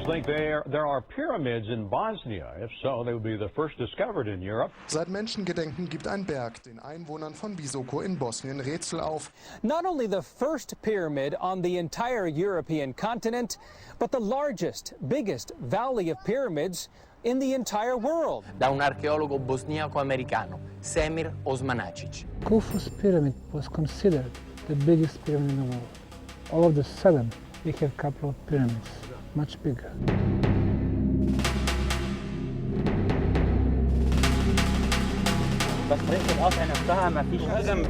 think there are pyramids in Bosnia. If so, they would be the first discovered in Europe. Seit Menschengedenken gibt ein Berg den Einwohnern von Visoko in Bosnien Rätsel auf. Not only the first pyramid on the entire European continent, but the largest, biggest valley of pyramids in the entire world. Da un archeologo bosniaco-americano, Semir Osmanagic. Khufu's pyramid was considered the biggest pyramid in the world. All of a sudden, we have a couple of pyramids, much bigger. بس طريقة القطع نفسها ما فيش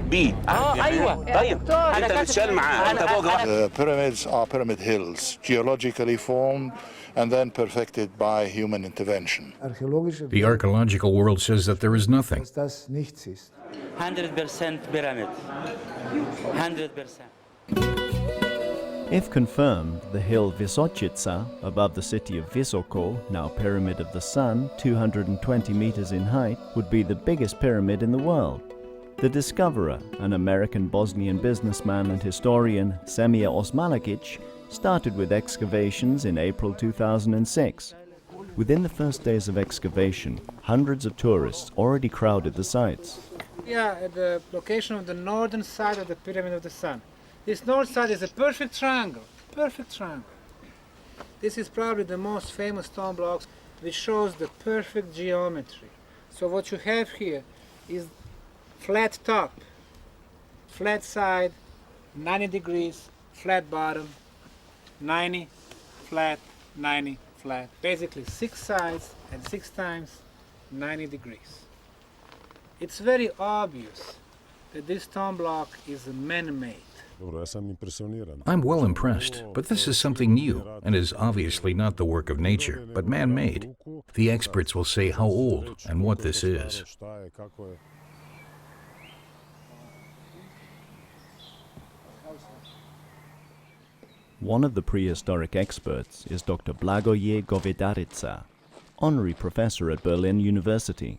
بيه ايوه طيب انت بتشال معاه انت فوق واحد. Pyramids are pyramid hills, geologically formed and then perfected by human intervention. The archaeological world says that there is nothing. 100% pyramid. 100%. If confirmed, the hill Visočica, above the city of Visoko, now Pyramid of the Sun, 220 meters in height, would be the biggest pyramid in the world. The discoverer, an American Bosnian businessman and historian, Semir Osmanagic, started with excavations in April 2006. Within the first days of excavation, hundreds of tourists already crowded the sites. Yeah, at the location of the northern side of the Pyramid of the Sun. This north side is a perfect triangle, perfect triangle. This is probably the most famous stone blocks which shows the perfect geometry. So what you have here is flat top, flat side, 90 degrees, flat bottom, 90, flat, 90, flat. Basically 6 sides and 6 times 90 degrees. It's very obvious that this stone block is man-made. I'm well impressed, but this is something new and is obviously not the work of nature, but man-made. The experts will say how old and what this is. One of the prehistoric experts is Dr. Blagoje Govedarica, honorary professor at Berlin University.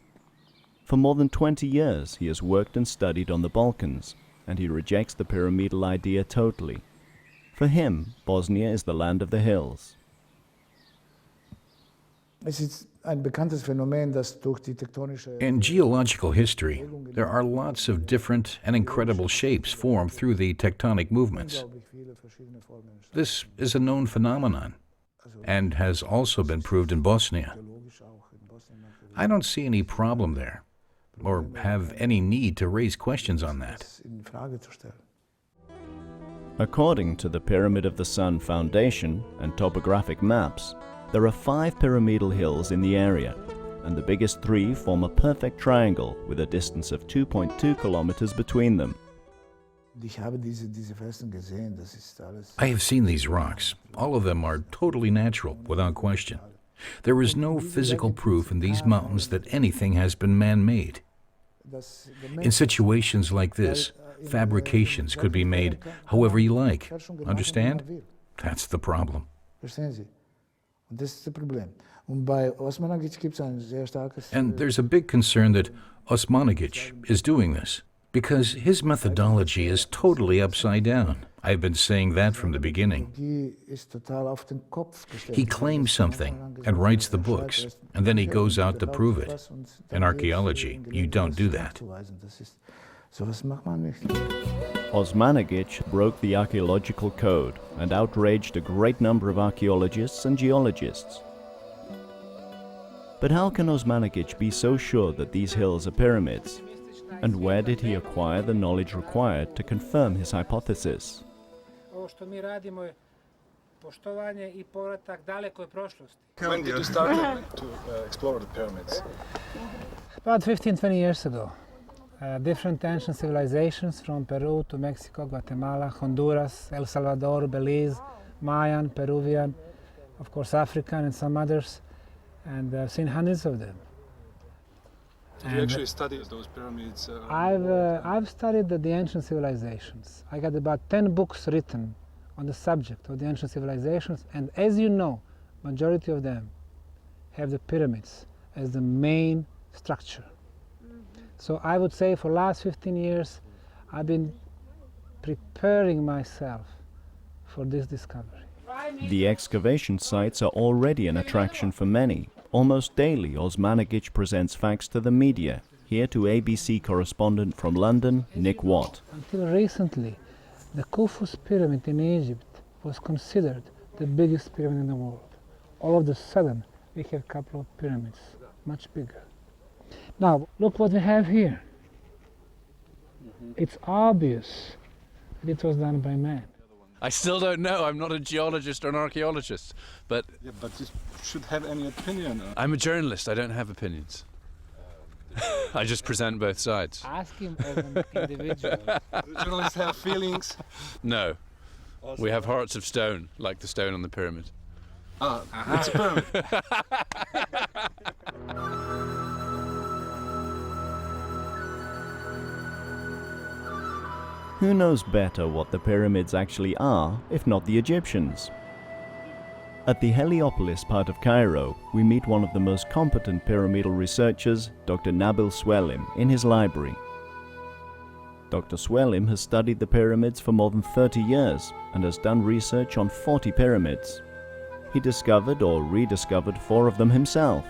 For more than 20 years, he has worked and studied on the Balkans, and he rejects the pyramidal idea totally. For him, Bosnia is the land of the hills. In geological history, there are lots of different and incredible shapes formed through the tectonic movements. This is a known phenomenon and has also been proved in Bosnia. I don't see any problem there, or have any need to raise questions on that. According to the Pyramid of the Sun Foundation and topographic maps, there are 5 pyramidal hills in the area, and the biggest 3 form a perfect triangle with a distance of 2.2 kilometers between them. I have seen these rocks. All of them are totally natural, without question. There is no physical proof in these mountains that anything has been man-made. In situations like this, fabrications could be made however you like. Understand? That's the problem. And there's a big concern that Osmanagic is doing this, because his methodology is totally upside down. I've been saying that from the beginning. He claims something and writes the books, and then he goes out to prove it. In archaeology, you don't do that. Osmanagic broke the archaeological code and outraged a great number of archaeologists and geologists. But how can Osmanagic be so sure that these hills are pyramids? And where did he acquire the knowledge required to confirm his hypothesis? When did you start to explore the pyramids? About 15-20 years ago. Different ancient civilizations from Peru to Mexico, Guatemala, Honduras, El Salvador, Belize, Mayan, Peruvian, of course African and some others, and I've seen hundreds of them. Did you actually study those pyramids? I've studied the ancient civilizations. I got about 10 books written on the subject of the ancient civilizations, and as you know, majority of them have the pyramids as the main structure. So I would say for the last 15 years, I've been preparing myself for this discovery. The excavation sites are already an attraction for many. Almost daily, Osmanagic presents facts to the media. Here to ABC correspondent from London, Nick Watt. Until recently, the Khufu's pyramid in Egypt was considered the biggest pyramid in the world. All of a sudden, we have a couple of pyramids, much bigger. Now, look what we have here. It's obvious that it was done by man. I still don't know. I'm not a geologist or an archaeologist, but... Yeah, but you should have any opinion. I'm a journalist. I don't have opinions. I just present both sides. Ask him as an individual. Do journalists have feelings? No. We have hearts of stone, like the stone on the pyramid. Ah, it's a pyramid. Who knows better what the pyramids actually are, if not the Egyptians? At the Heliopolis part of Cairo, we meet one of the most competent pyramidal researchers, Dr. Nabil Swelim, in his library. Dr. Swelim has studied the pyramids for more than 30 years and has done research on 40 pyramids. He discovered or rediscovered 4 of them himself.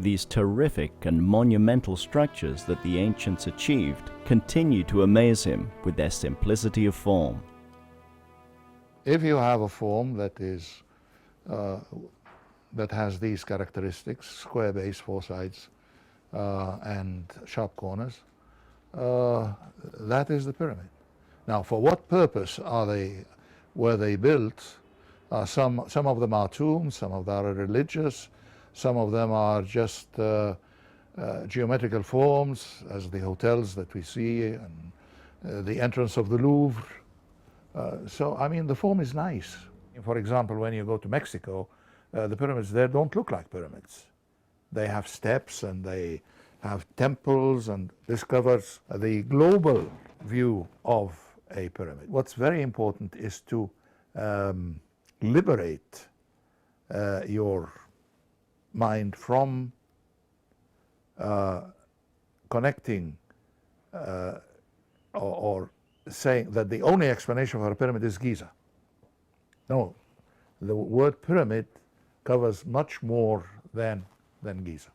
These terrific and monumental structures that the ancients achieved continue to amaze him with their simplicity of form. If you have a form that is that has these characteristics, square base, 4 sides, and sharp corners, that is the pyramid. Now, for what purpose were they built? Some of them are tombs, some of them are religious, some of them are just geometrical forms, as the hotels that we see, and the entrance of the Louvre. So, I mean, the form is nice. For example, when you go to Mexico, the pyramids there don't look like pyramids. They have steps and they have temples, and this covers the global view of a pyramid. What's very important is to liberate your mind from connecting or saying that the only explanation for a pyramid is Giza. No, the word pyramid covers much more than Giza.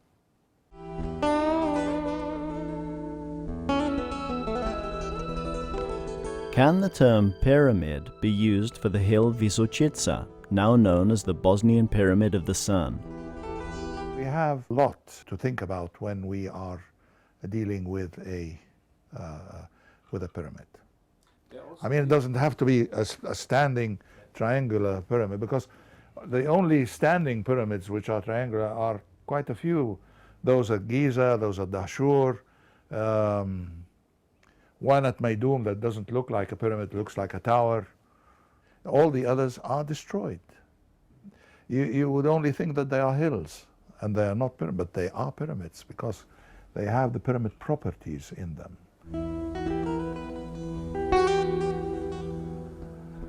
Can the term pyramid be used for the hill Vysočica, now known as the Bosnian Pyramid of the Sun? We have a lot to think about when we are dealing with a pyramid. I mean, it doesn't have to be a standing triangular pyramid, because the only standing pyramids which are triangular are quite a few. Those are Giza, those are Dashur, one at Maydoum that doesn't look like a pyramid, looks like a tower. All the others are destroyed. You would only think that they are hills, and they are not pyramids, but they are pyramids because they have the pyramid properties in them.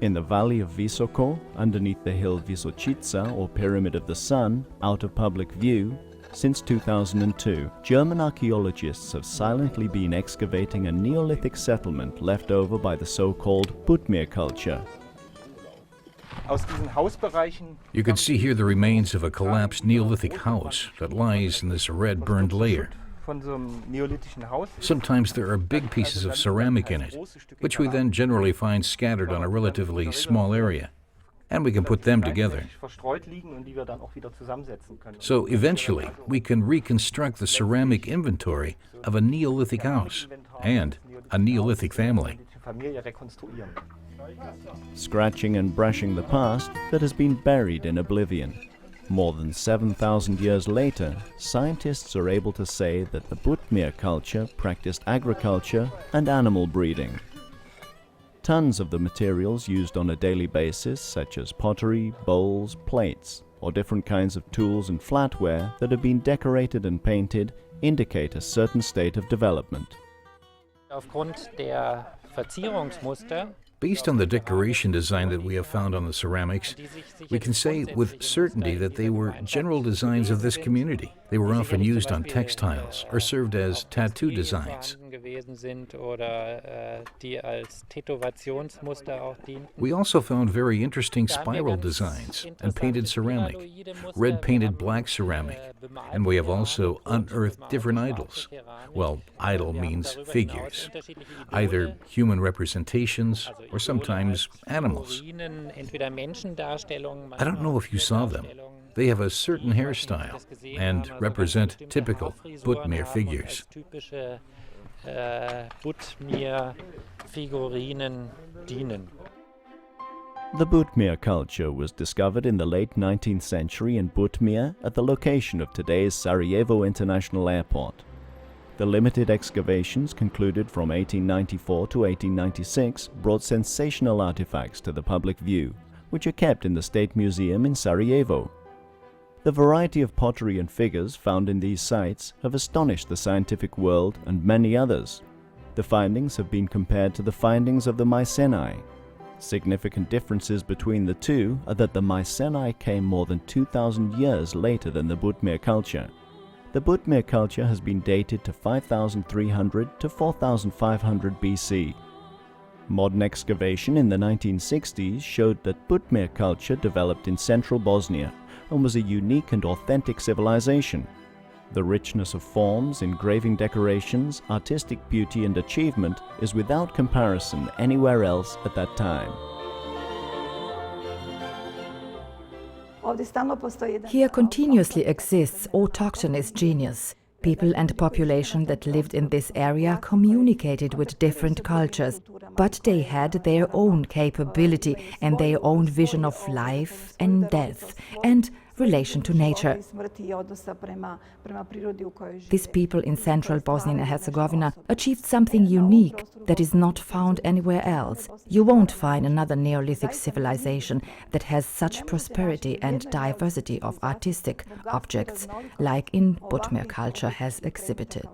In the valley of Visoko, underneath the hill Vysočica, or Pyramid of the Sun, out of public view, since 2002, German archaeologists have silently been excavating a Neolithic settlement left over by the so-called Butmir culture. You can see here the remains of a collapsed Neolithic house that lies in this red burned layer. Sometimes there are big pieces of ceramic in it, which we then generally find scattered on a relatively small area, and we can put them together. So eventually, we can reconstruct the ceramic inventory of a Neolithic house and a Neolithic family. Scratching and brushing the past that has been buried in oblivion. More than 7,000 years later, scientists are able to say that the Butmir culture practiced agriculture and animal breeding. Tons of the materials used on a daily basis, such as pottery, bowls, plates, or different kinds of tools and flatware that have been decorated and painted, indicate a certain state of development. Based on the decoration design that we have found on the ceramics, we can say with certainty that they were general designs of this community. They were often used on textiles or served as tattoo designs. gewesen sind oder die als Tätowationsmuster auch dienten. We also found very interesting spiral designs and painted ceramic, red painted black ceramic, and we have also unearthed different idols. Well, idol means figures, either human representations or sometimes animals. I don't know if you saw them. They have a certain hairstyle and represent typical Butmir figures. The Butmir culture was discovered in the late 19th century in Butmir at the location of today's Sarajevo International Airport. The limited excavations concluded from 1894 to 1896 brought sensational artifacts to the public view, which are kept in the State Museum in Sarajevo. The variety of pottery and figures found in these sites have astonished the scientific world and many others. The findings have been compared to the findings of the Mycenae. Significant differences between the two are that the Mycenae came more than 2,000 years later than the Butmir culture. The Butmir culture has been dated to 5,300 to 4,500 BC. Modern excavation in the 1960s showed that Butmir culture developed in central Bosnia and was a unique and authentic civilization. The richness of forms, engraving decorations, artistic beauty and achievement is without comparison anywhere else at that time. Here continuously exists autochthonous genius. People and population that lived in this area communicated with different cultures, but they had their own capability and their own vision of life and death and relation to nature. These people in central Bosnia and Herzegovina achieved something unique that is not found anywhere else. You won't find another Neolithic civilization that has such prosperity and diversity of artistic objects like in Butmir culture has exhibited.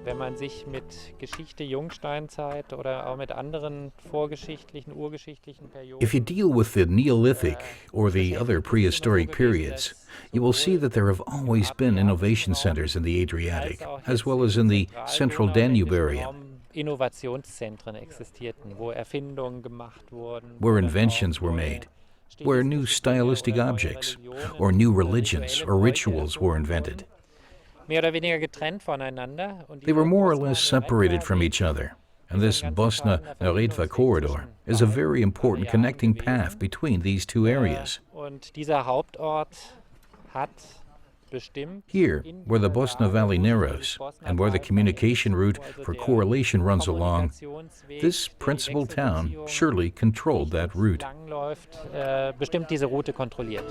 Wenn man sich mit Geschichte Jungsteinzeit oder auch mit anderen vorgeschichtlichen, urgeschichtlichen Perioden. If you deal with the Neolithic or the other prehistoric periods, you will see that there have always been innovation centers in the Adriatic, as well as in the central Danube area, Innovationszentren existierten, wo Erfindungen gemacht wurden, where inventions were made, where new stylistic objects or new religions or rituals were invented. mehr oder weniger getrennt voneinander. They were more or less separated from each other, and this Bosna-Neretva corridor is a very important connecting path between these two areas. Und dieser Hauptort hat bestimmt Here, where the Bosna Valley narrows, and where the communication route for correlation runs along, this principal town surely controlled that route. Bestimmt diese Route kontrolliert.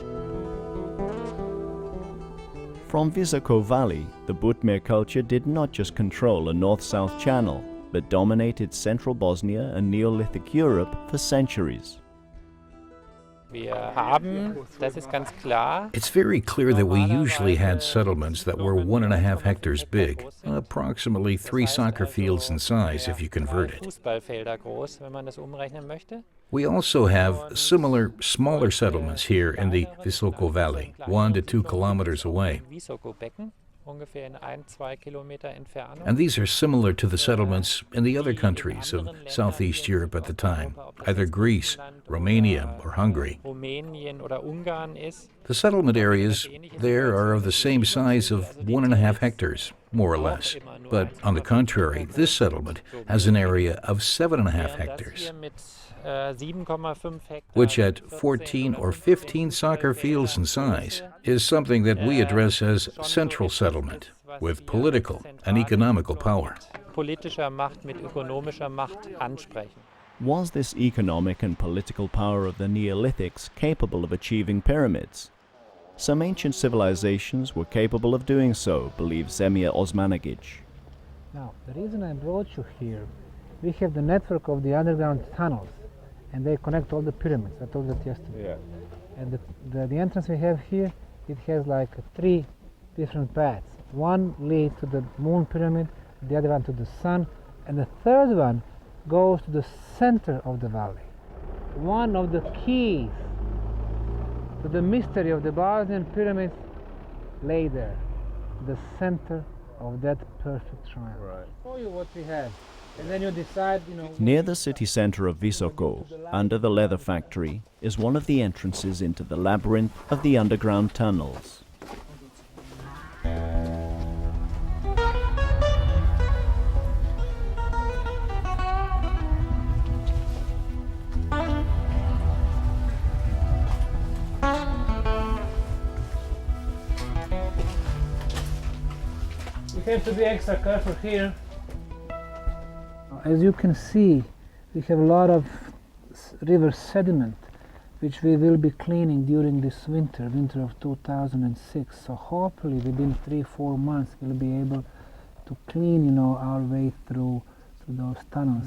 From Visoko Valley, the Butmir culture did not just control a north-south channel, but dominated central Bosnia and Neolithic Europe for centuries. Wir haben, das ist ganz klar, It's very clear that we usually had settlements that were 1.5 hectares big, approximately 3 soccer fields in size if you convert it. Fußballfelder groß, wenn man das umrechnen möchte. We also have similar smaller settlements here in the Visoko Valley, 1 to 2 kilometers away. Ungefähr in 1-2 Kilometer Entfernung. And these are similar to the settlements in the other countries of Southeast Europe at the time, either Greece, Romania, or Hungary. Rumänien oder Ungarn ist. The settlement areas there are of the same size of 1.5 hectares, more or less. But on the contrary, this settlement has an area of 7.5 hectares, which at 14 or 15 soccer fields in size is something that we address as central settlement, with political and economical power. Politischer Macht mit ökonomischer Macht ansprechen. Was this economic and political power of the Neolithics capable of achieving pyramids? Some ancient civilizations were capable of doing so, believes Zemir Osmanagic. Now, the reason I brought you here, we have the network of the underground tunnels, and they connect all the pyramids. I told that yesterday. Yeah. And the entrance we have here, it has like 3 different paths. One leads to the moon pyramid, the other one to the sun, and the third one goes to the center of the valley. one of the keys to the mystery of the Bosnian pyramids lay there, the center of that perfect triangle. Right. Show you what we have, and then you decide, Near the city center of Visoko, under the leather factory, is one of the entrances into the labyrinth of the underground tunnels. We have to be extra careful here. As you can see, we have a lot of river sediment, which we will be cleaning during this winter of 2006. So hopefully within 3-4 months we'll be able to clean, our way through those tunnels.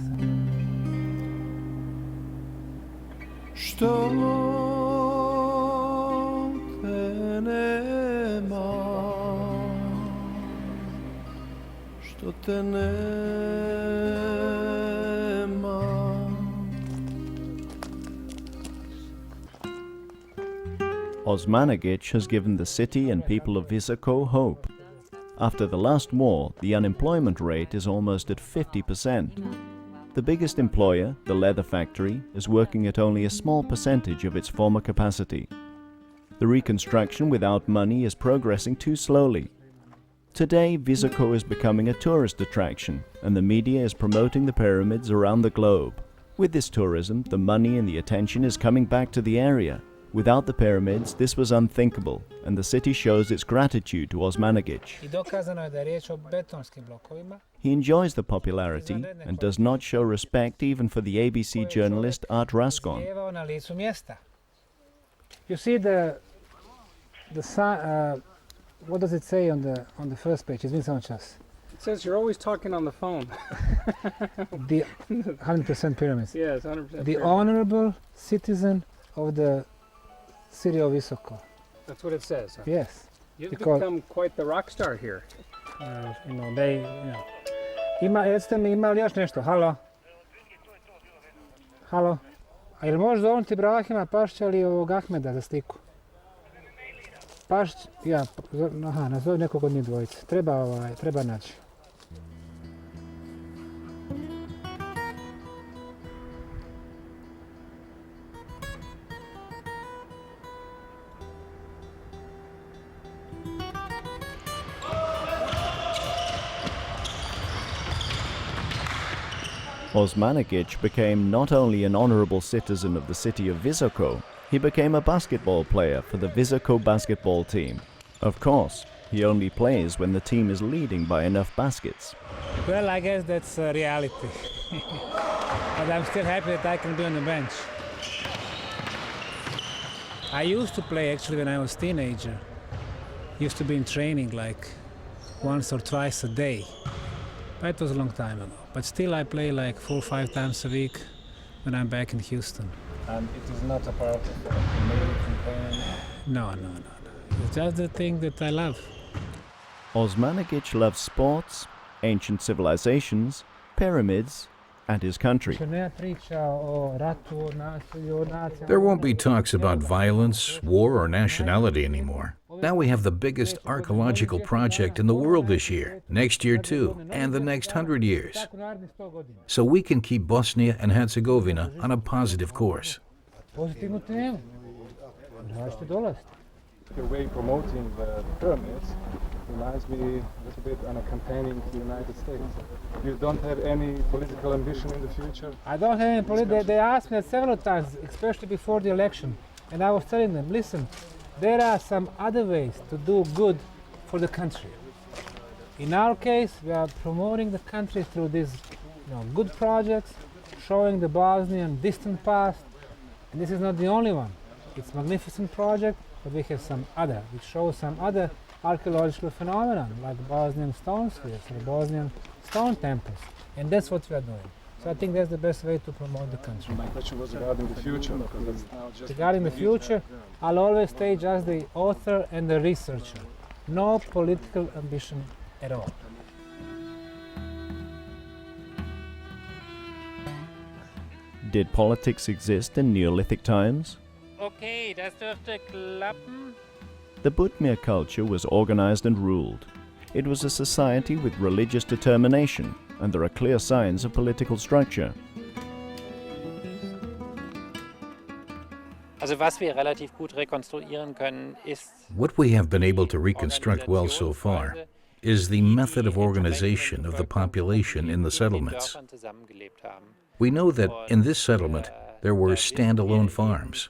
Osmanagic has given the city and people of Visoko hope. After the last war, the unemployment rate is almost at 50%. The biggest employer, the leather factory, is working at only a small percentage of its former capacity. The reconstruction without money is progressing too slowly. Today, Visoko is becoming a tourist attraction, and the media is promoting the pyramids around the globe. With this tourism, the money and the attention is coming back to the area. Without the pyramids, this was unthinkable, and the city shows its gratitude to Osmanagic. He enjoys the popularity and does not show respect even for the ABC journalist Art Rascon. You see the sign. What does it say on the first page? It says you're always talking on the phone. The 100% pyramids. Yes, 100%. The pyramid. honorable citizen of the city of Visoko. That's what it says. Huh? Yes. You've become quite the rock star here. Recite mi, ima li još nešto? Halo? Halo? A jel možeš zovnuti Ibrahima Pašća ili ovog Ahmeda za sliku? Pašć, nazovi nekog od njih dvojice. Treba naći. Osmanagic became not only an honorable citizen of the city of Visoko, he became a basketball player for the Visoko basketball team. Of course, he only plays when the team is leading by enough baskets. Well, I guess that's reality. But I'm still happy that I can be on the bench. I used to play actually when I was a teenager. Used to be in training like once or twice a day. That was a long time ago. But still I play like 4 or 5 times a week when I'm back in Houston. And it is not a part of the main campaign? No. It's just the thing that I love. Osmanagic loves sports, ancient civilizations, pyramids, and his country. There won't be talks about violence, war, or nationality anymore. Now we have the biggest archaeological project in the world this year, next year too, and the next 100 years. So we can keep Bosnia and Herzegovina on a positive course. The way promoting the pyramids reminds me a little bit on a campaign in the United States. You don't have any political ambition in the future? I don't have any political. They asked me that several times, especially before the election. And I was telling them, listen, there are some other ways to do good for the country. In our case, we are promoting the country through these good projects, showing the Bosnian distant past. And this is not the only one. It's a magnificent project, but we have some other, which shows some other archaeological phenomena, like Bosnian stone spheres or Bosnian stone temples. And that's what we are doing. So I think that's the best way to promote the country. My question was regarding the future. Because it's now just regarding the future, I'll always stay just the author and the researcher. No political ambition at all. Did politics exist in Neolithic times? Okay, das dürfte klappen. The Butmir culture was organized and ruled. It was a society with religious determination, and there are clear signs of political structure. Also was wir relativ gut rekonstruieren können, ist What we have been able to reconstruct well so far is the method of organization of the population in the settlements. We know that in this settlement there were standalone farms,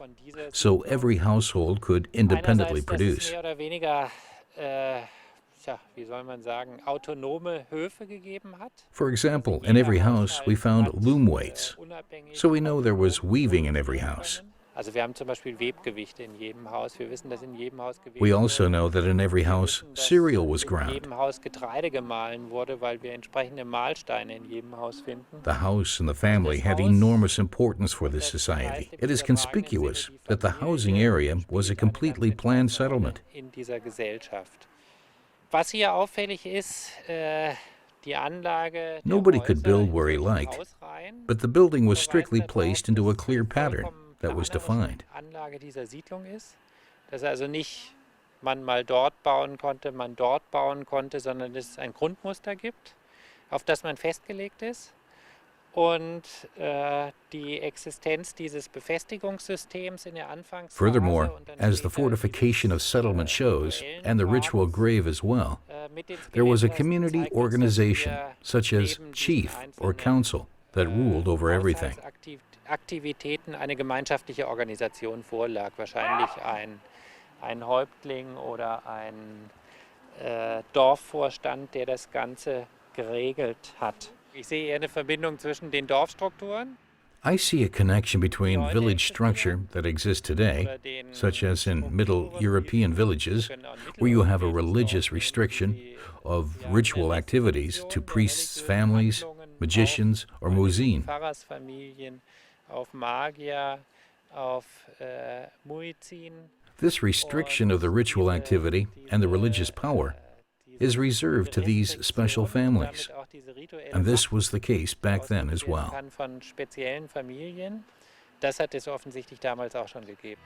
so every household could independently produce. mehr oder weniger, wie soll man sagen, autonome Höfe gegeben hat. For example, in every house we found loom weights, so we know there was weaving in every house. Also wir haben zum Beispiel Webgewichte in jedem Haus. Wir wissen, dass in jedem Haus Gewichte. We also know that in every house cereal was In ground. jedem Haus Getreide gemahlen wurde, weil wir entsprechende Mahlsteine in jedem Haus finden. The house and the family had enormous importance for this society. It is conspicuous that the housing area was a completely planned settlement. In dieser Gesellschaft. Was hier auffällig ist, die Anlage. Nobody could build where he liked, but the building was strictly placed into a clear pattern that was defined. Anlage dieser Siedlung ist, dass also nicht man mal dort bauen konnte, man dort bauen konnte, sondern dass es ein Grundmuster gibt, auf das man festgelegt ist. Und die Existenz dieses Befestigungssystems in der Anfangsphase. Furthermore, as the fortification of settlement shows, and the ritual grave as well, there was a community organization, such as chief or council, that ruled over everything. Aktivitäten eine gemeinschaftliche Organisation vorlag. Wahrscheinlich ein Häuptling oder ein Dorfvorstand, der das Ganze geregelt hat. Ich sehe eher eine Verbindung zwischen den Dorfstrukturen. I see a connection between village structure that exists today, such as in Middle European villages, where you have a religious restriction of ritual activities to priests' families, magicians, or muezzin. Pfarrersfamilien, auf Magier, auf Muezzin. This restriction of the ritual activity and the religious power is reserved to these special families, and this was the case back then as well. Von speziellen Familien, das hat es offensichtlich damals auch schon gegeben.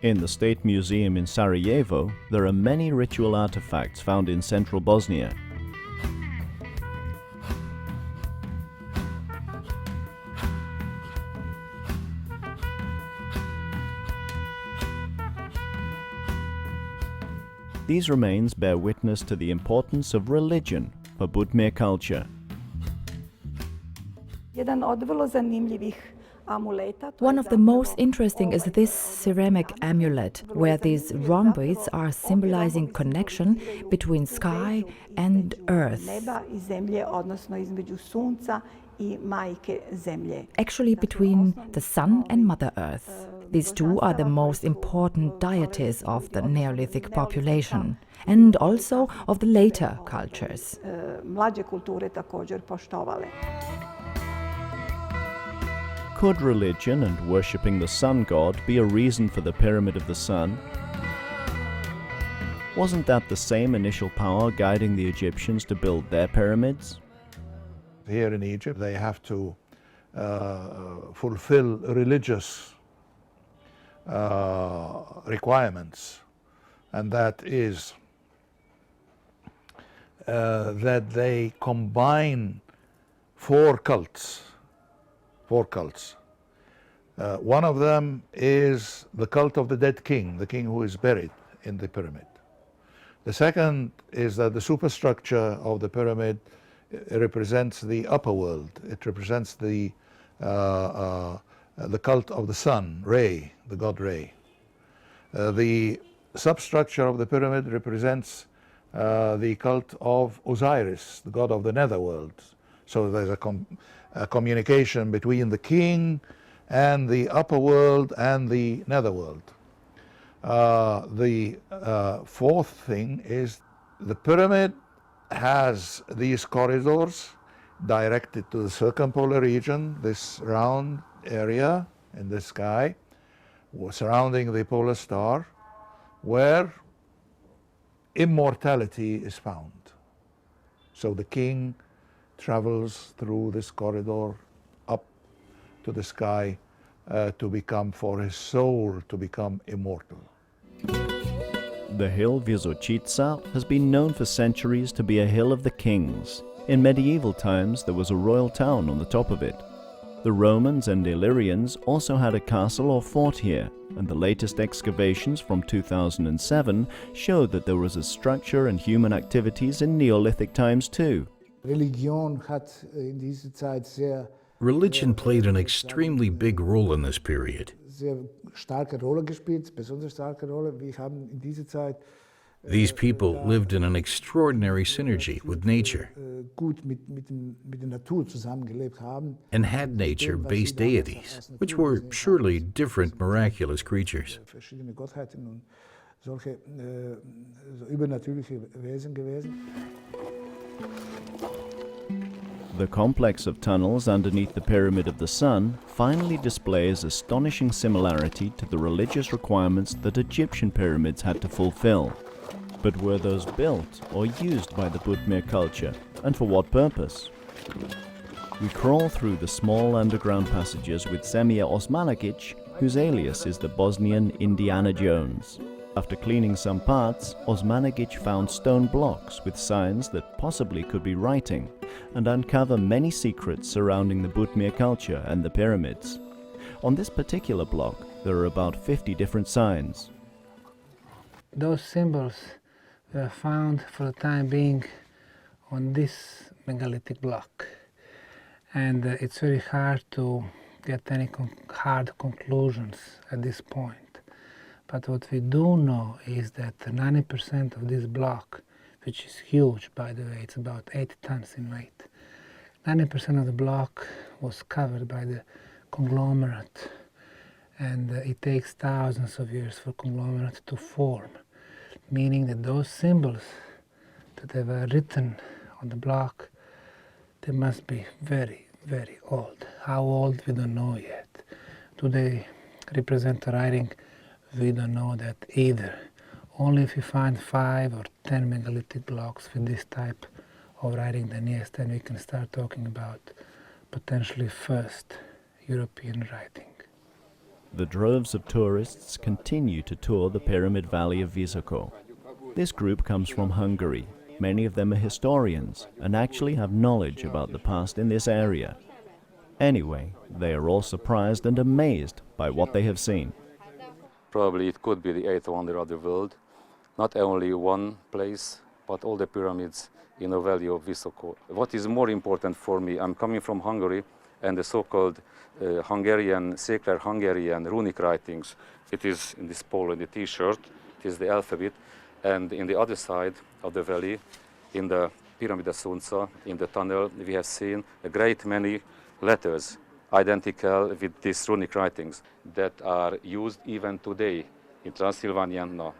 In the State Museum in Sarajevo, there are many ritual artifacts found in central Bosnia. These remains bear witness to the importance of religion for Butmir culture. One of the most interesting is this ceramic amulet, where these rhomboids are symbolizing connection between sky and earth. Actually, between the sun and Mother Earth. These two are the most important deities of the Neolithic population, and also of the later cultures. Could religion and worshipping the sun god be a reason for the Pyramid of the Sun? Wasn't that the same initial power guiding the Egyptians to build their pyramids? Here in Egypt, they have to fulfill religious requirements, and that is that they combine four cults. One of them is the cult of the dead king, the king who is buried in the pyramid. The second is that the superstructure of the pyramid represents the upper world. It represents the cult of the sun, Re, the god Re. The substructure of the pyramid represents the cult of Osiris, the god of the netherworld. So there's a communication between the king and the upper world and the netherworld. The fourth thing is the pyramid has these corridors directed to the circumpolar region, this round area in the sky surrounding the polar star, where immortality is found. So the king travels through this corridor up to the sky to become, for his soul, to become immortal. The hill Vysočica has been known for centuries to be a hill of the kings. In medieval times, there was a royal town on the top of it. The Romans and Illyrians also had a castle or fort here, and the latest excavations from 2007 showed that there was a structure and human activities in Neolithic times too. Religion played an extremely big role in this period. These people lived in an extraordinary synergy with nature and had nature-based deities, which were surely different miraculous creatures. The complex of tunnels underneath the Pyramid of the Sun finally displays astonishing similarity to the religious requirements that Egyptian pyramids had to fulfill. But were those built or used by the Butmir culture, and for what purpose? We crawl through the small underground passages with Semir Osmanagic, whose alias is the Bosnian Indiana Jones. After cleaning some parts, Osmanagic found stone blocks with signs that possibly could be writing, and uncover many secrets surrounding the Butmir culture and the pyramids. On this particular block, there are about 50 different signs. Those symbols were found for the time being on this megalithic block, and it's very hard to get any hard conclusions at this point. But what we do know is that 90% of this block, which is huge by the way, it's about 8 tons in weight, 90% of the block was covered by the conglomerate, and it takes thousands of years for conglomerate to form, meaning that those symbols that they were written on the block, they must be very, very old. How old, we don't know yet. Do they represent a writing? We don't know that either. Only if we find 5 or 10 megalithic blocks with this type of writing, then yes, then we can start talking about potentially first European writing. The droves of tourists continue to tour the Pyramid Valley of Visoko. This group comes from Hungary. Many of them are historians and actually have knowledge about the past in this area. Anyway, they are all surprised and amazed by what they have seen. Probably it could be the 8th wonder of the world. Not only one place, but all the pyramids in the valley of Visoko. What is more important for me, I'm coming from Hungary, and the so-called Hungarian, secular Hungarian runic writings. It is in this pole in the t-shirt, it is the alphabet, and in the other side of the valley, in the Pyramid of Sunca, in the tunnel, we have seen a great many letters identical with these runic writings that are used even today in Transylvanian,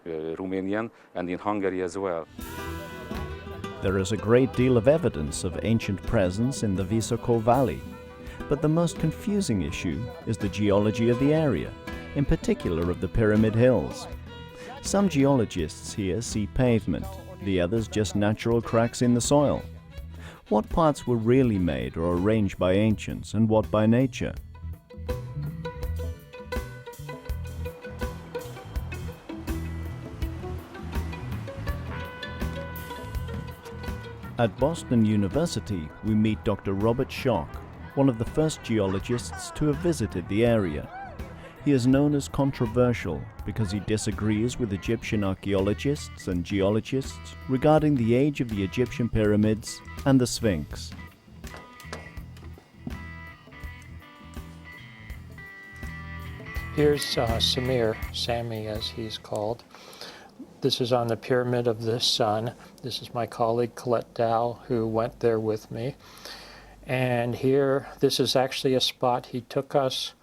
Romanian, and in Hungary as well. There is a great deal of evidence of ancient presence in the Visoko Valley, but the most confusing issue is the geology of the area, in particular of the Pyramid Hills. Some geologists here see pavement, the others just natural cracks in the soil. What parts were really made or arranged by ancients and what by nature? At Boston University, we meet Dr. Robert Schock, one of the first geologists to have visited the area. He is known as controversial because he disagrees with Egyptian archaeologists and geologists regarding the age of the Egyptian pyramids and the Sphinx. Here's Samir, Sammy as he's called. This is on the Pyramid of the Sun. This is my colleague Colette Dow, who went there with me. And here, this is actually a spot he took us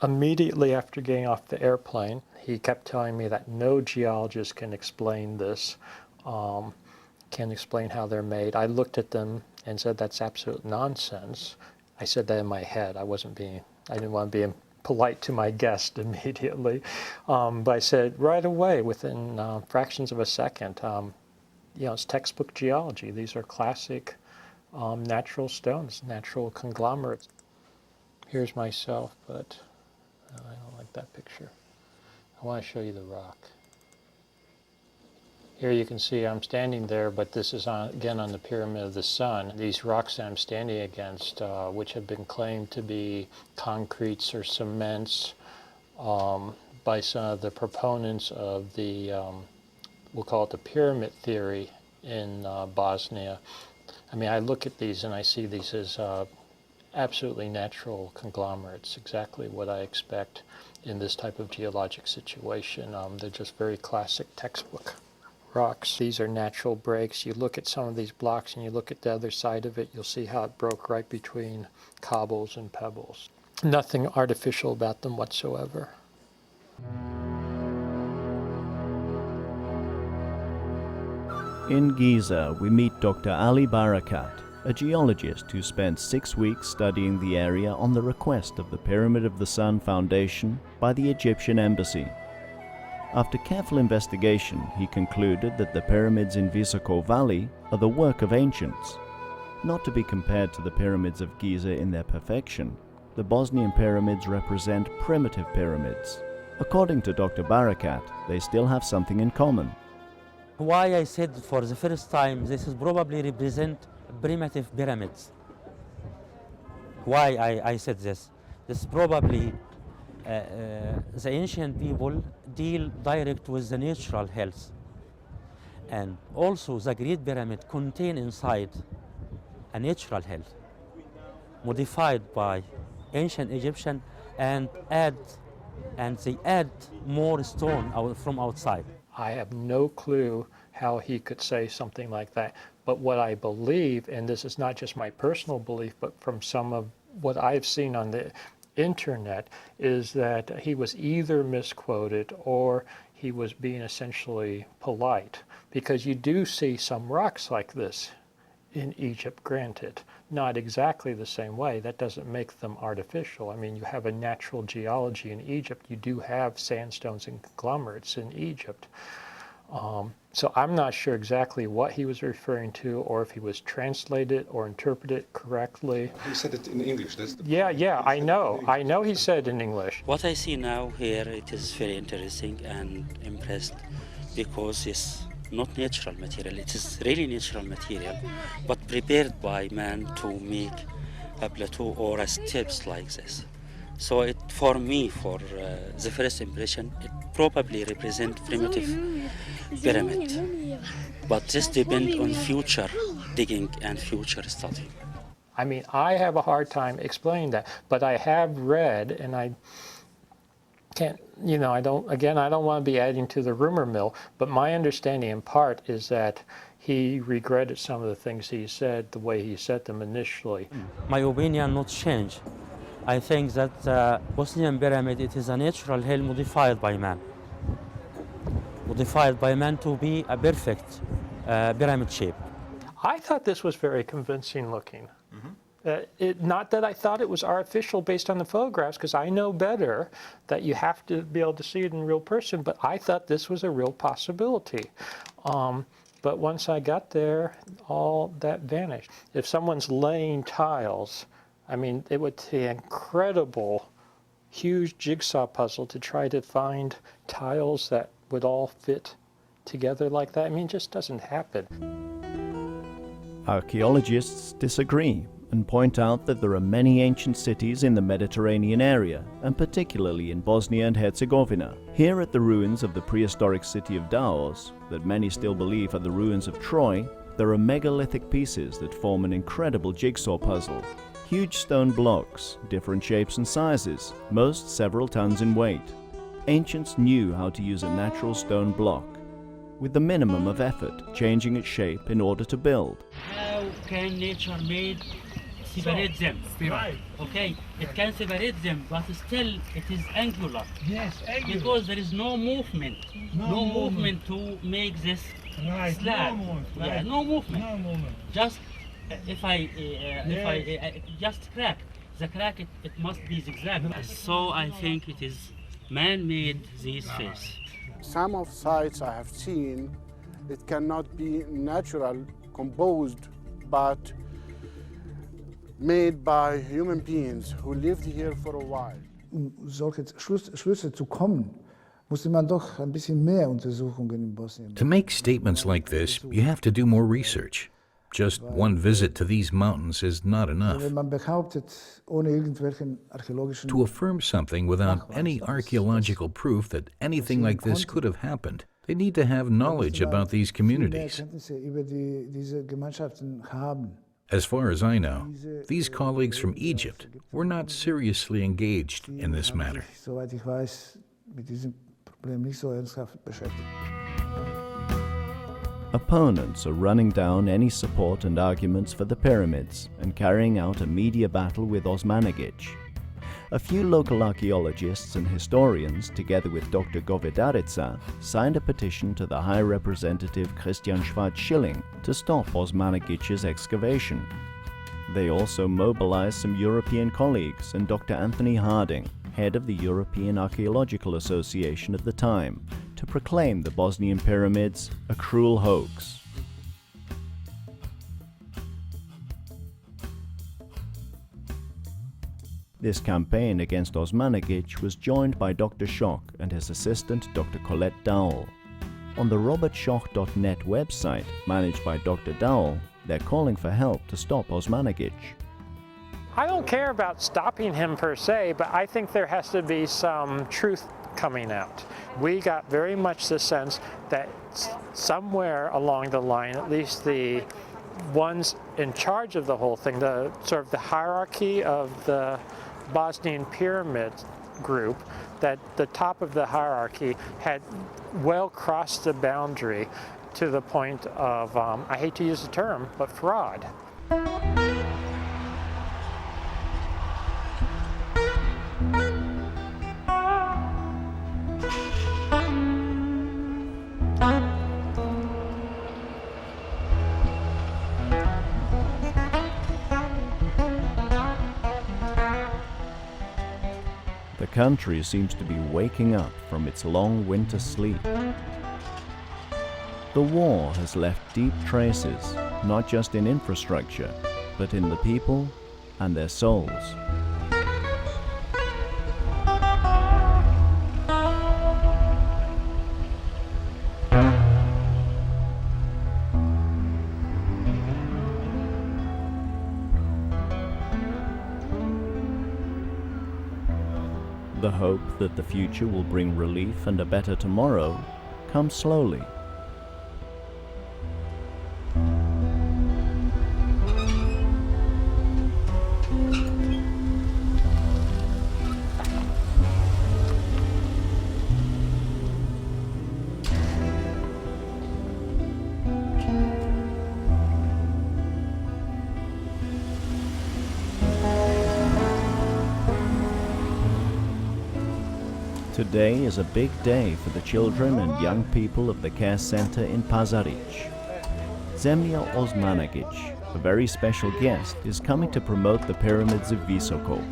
immediately after getting off the airplane. He kept telling me that no geologist can explain this, can explain how they're made. I looked at them and said, that's absolute nonsense. I said that in my head. I didn't want to be polite to my guest immediately. But I said right away, within fractions of a second, it's textbook geology. These are classic natural stones, natural conglomerates. Here's myself, but I don't like that picture. I want to show you the rock. Here you can see I'm standing there, but this is again on the Pyramid of the Sun. These rocks that I'm standing against, which have been claimed to be concretes or cements by some of the proponents of the, we'll call it the pyramid theory in Bosnia. I mean, I look at these and I see these as absolutely natural conglomerates, exactly what I expect in this type of geologic situation. They're just very classic textbook rocks. These are natural breaks. You look at some of these blocks and you look at the other side of it, you'll see how it broke right between cobbles and pebbles. Nothing artificial about them whatsoever. In Giza, we meet Dr. Ali Barakat, a geologist who spent 6 weeks studying the area on the request of the Pyramid of the Sun Foundation by the Egyptian Embassy. After careful investigation, he concluded that the pyramids in Visoko Valley are the work of ancients. Not to be compared to the pyramids of Giza in their perfection, the Bosnian pyramids represent primitive pyramids. According to Dr. Barakat, they still have something in common. Why I said for the first time this is probably represent primitive pyramids. Why I said this? This is probably the ancient people deal direct with the natural health. And also the Great Pyramid contain inside a natural health, modified by ancient Egyptian and they add more stone from outside. I have no clue how he could say something like that. But what I believe, and this is not just my personal belief, but from some of what I've seen on the internet, is that he was either misquoted or he was being essentially polite. Because you do see some rocks like this in Egypt, granted. Not exactly the same way. That doesn't make them artificial. I mean, you have a natural geology in Egypt. You do have sandstones and conglomerates in Egypt. So I'm not sure exactly what he was referring to, or if he was translated or interpreted correctly. He said it in English. That's the Yeah, I know. I know he said in English. What I see now here, it is very interesting and impressed because it's not natural material. It is really natural material, but prepared by man to make a plateau or a steps like this. So for me, for the first impression, it probably represents primitive pyramid. But this depends on future digging and future study. I mean, I have a hard time explaining that, but I have read, and I can't, I don't want to be adding to the rumor mill, but my understanding in part is that he regretted some of the things he said, the way he said them initially. My opinion not change. I think that Bosnian pyramid, it is a natural hill modified by man. Modified by man to be a perfect pyramid shape. I thought this was very convincing looking. Not that I thought it was artificial based on the photographs, because I know better that you have to be able to see it in real person, but I thought this was a real possibility. But once I got there, all that vanished. If someone's laying tiles, I mean, it would take an incredible, huge jigsaw puzzle to try to find tiles that would all fit together like that. I mean, it just doesn't happen. Archaeologists disagree and point out that there are many ancient cities in the Mediterranean area, and particularly in Bosnia and Herzegovina. Here at the ruins of the prehistoric city of Daos, that many still believe are the ruins of Troy, there are megalithic pieces that form an incredible jigsaw puzzle. Huge stone blocks, different shapes and sizes, most several tons in weight. Ancients knew how to use a natural stone block, with the minimum of effort, changing its shape in order to build. How can nature separate them? Right. Okay, it can separate them, but still it is angular. Yes, angular. Because there is no movement. No movement to make this slab. No movement. No movement. Just if I just crack, the crack it must be zigzag. So I think it is man-made these face. Some of sites I have seen It cannot be natural, composed, but made by human beings who lived here for a while. Solche Schlüsse zu kommen, musste man doch ein bisschen mehr Untersuchungen in Bosnien. To make statements like this, you have to do more research. Just one visit to these mountains is not enough. Wenn man behauptet, ohne irgendwelchen archäologischen To affirm something without any archaeological proof that anything like this could have happened, they need to have knowledge about these communities. Kenntnisse über diese Gemeinschaften haben. As far as I know, these colleagues from Egypt were not seriously engaged in this matter. Soweit ich weiß, mit diesem Problem nicht so ernsthaft beschäftigt. Opponents are running down any support and arguments for the pyramids and carrying out a media battle with Osmanagic. A few local archaeologists and historians, together with Dr. Govedarica, signed a petition to the High Representative Christian Schwarz-Schilling to stop Osmanagic's excavation. They also mobilized some European colleagues and Dr. Anthony Harding, head of the European Archaeological Association at the time, to proclaim the Bosnian pyramids a cruel hoax. This campaign against Osmanagic was joined by Dr. Schoch and his assistant Dr. Colette Dowell. On the robertschoch.net website, managed by Dr. Dowell, they're calling for help to stop Osmanagic. I don't care about stopping him per se, but I think there has to be some truth coming out. We got very much the sense that somewhere along the line, at least the ones in charge of the whole thing, the sort of the hierarchy of the Bosnian pyramid group, that the top of the hierarchy had well crossed the boundary to the point of, I hate to use the term, but fraud. The country seems to be waking up from its long winter sleep. The war has left deep traces, not just in infrastructure, but in the people and their souls. The hope that the future will bring relief and a better tomorrow comes slowly. Today is a big day for the children and young people of the care center in Pazaric. Zemlja Osmanagic, a very special guest, is coming to promote the pyramids of Visoko.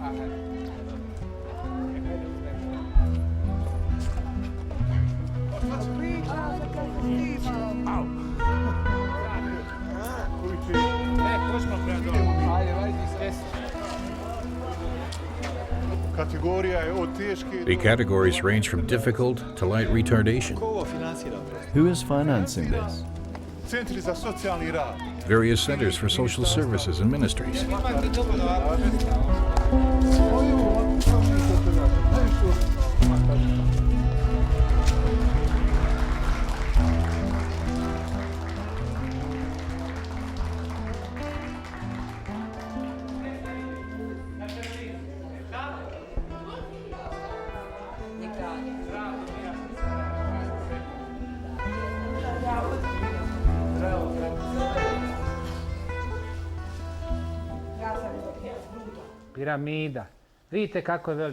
The categories range from difficult to light retardation. Who is financing this? Various centers for social services and ministries.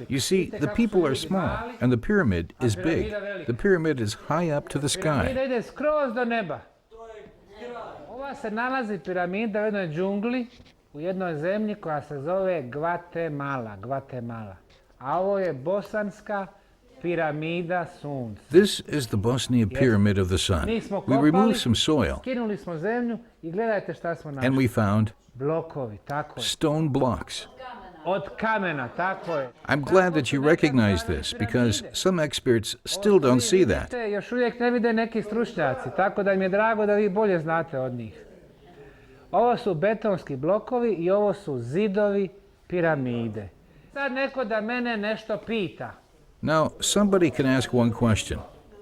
You see, the people are small, and the pyramid is big. The pyramid is high up to the sky. Ova se nalazi piramida u jednoj džungli, u jednoj zemlji koja se zove Gvatemala. A ovo je bosanska piramida sunca. This is the Bosnia Pyramid of the Sun. We removed some soil, Skinuli smo zemlju I gledajte šta smo našli. and we found Blokovi, tako je. stone blocks. Od kamena, tako je. I'm glad that you recognize this, because some experts still don't see that. Još uvijek ne vide neki stručnjaci, tako da mi je drago da vi bolje znate od njih. Ovo su betonski blokovi I ovo su zidovi piramide. Sad neko da mene nešto pita. Now, somebody can ask one question.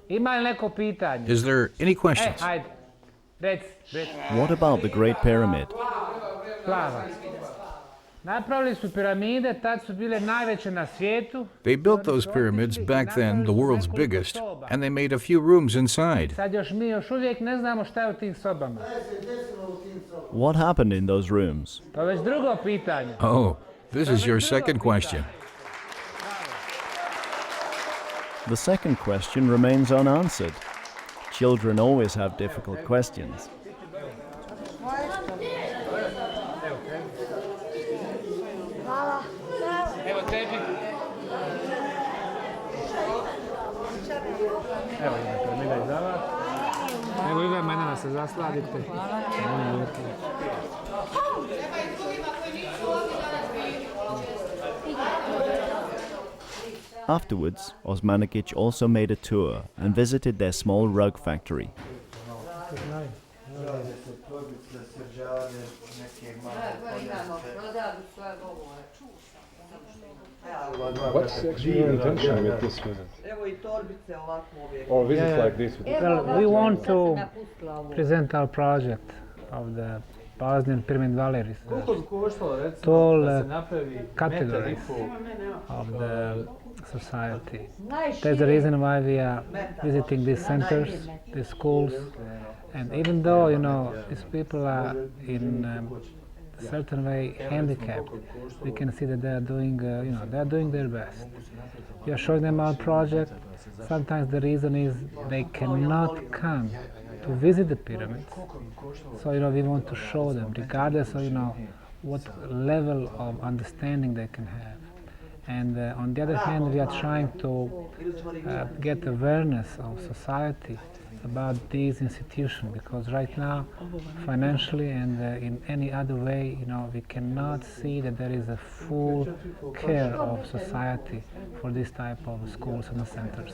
Ima li neko pitanje? Is there any questions? Hajde, reci. What about the Great Pyramid? Plava. Napravili su piramide, tad su bile najveće na svijetu. They built those pyramids back then, the world's biggest, and they made a few rooms inside. Sad mi još uvijek ne znamo šta je u tim sobama. What happened in those rooms? To je već drugo pitanje. Oh, this is your second question. The second question remains unanswered. Children always have difficult questions. Evo tebi. Evo ima piramida I za vas. Evo Iva mene da se zasladite. Afterwards, Osmanagic also made a tour and visited their small rug factory. What's actually your intention with this visit? Or visits like this? Well, we want to present our project of the Bosnian Pyramid Valley research to all categories of the society. That's the reason why we are visiting these centers, these schools, and even though, you know, these people are in a certain way handicapped, we can see that they are doing, you know, they are doing their best. We are showing them our project. Sometimes the reason is they cannot come to visit the pyramids. So, you know, we want to show them, regardless of, you know, what level of understanding they can have. And on the other hand, we are trying to get awareness of society about these institutions, because right now, financially and in any other way, you know, we cannot see that there is a full care of society for this type of schools and centers.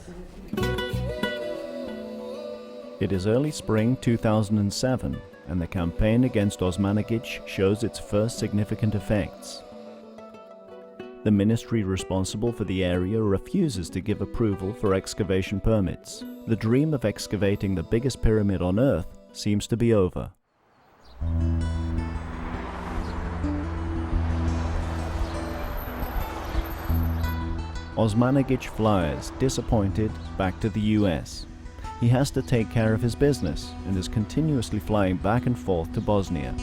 It is early spring 2007, and the campaign against Osmanagic shows its first significant effects. The ministry responsible for the area refuses to give approval for excavation permits. The dream of excavating the biggest pyramid on Earth seems to be over. Osmanagic flies, disappointed, back to the US. He has to take care of his business and is continuously flying back and forth to Bosnia.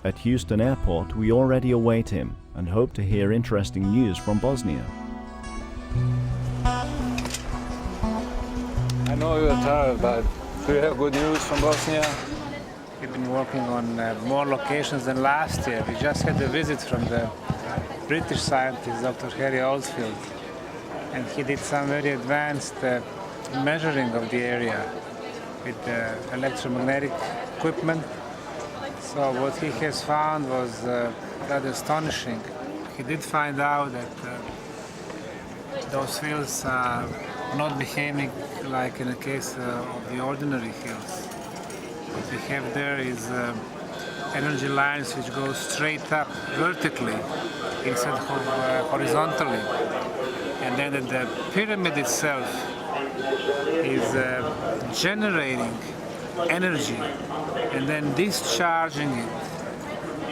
At Houston Airport, we already await him and hope to hear interesting news from Bosnia. I know you're tired, but do you have good news from Bosnia? We've been working on more locations than last year. We just had a visit from the British scientist, Dr. Harry Oldfield, and he did some very advanced measuring of the area with electromagnetic equipment. So what he has found was rather astonishing. He did find out that those fields are not behaving like in the case of the ordinary fields. What we have there is energy lines which go straight up vertically instead of horizontally. And then the pyramid itself is generating energy and then discharging it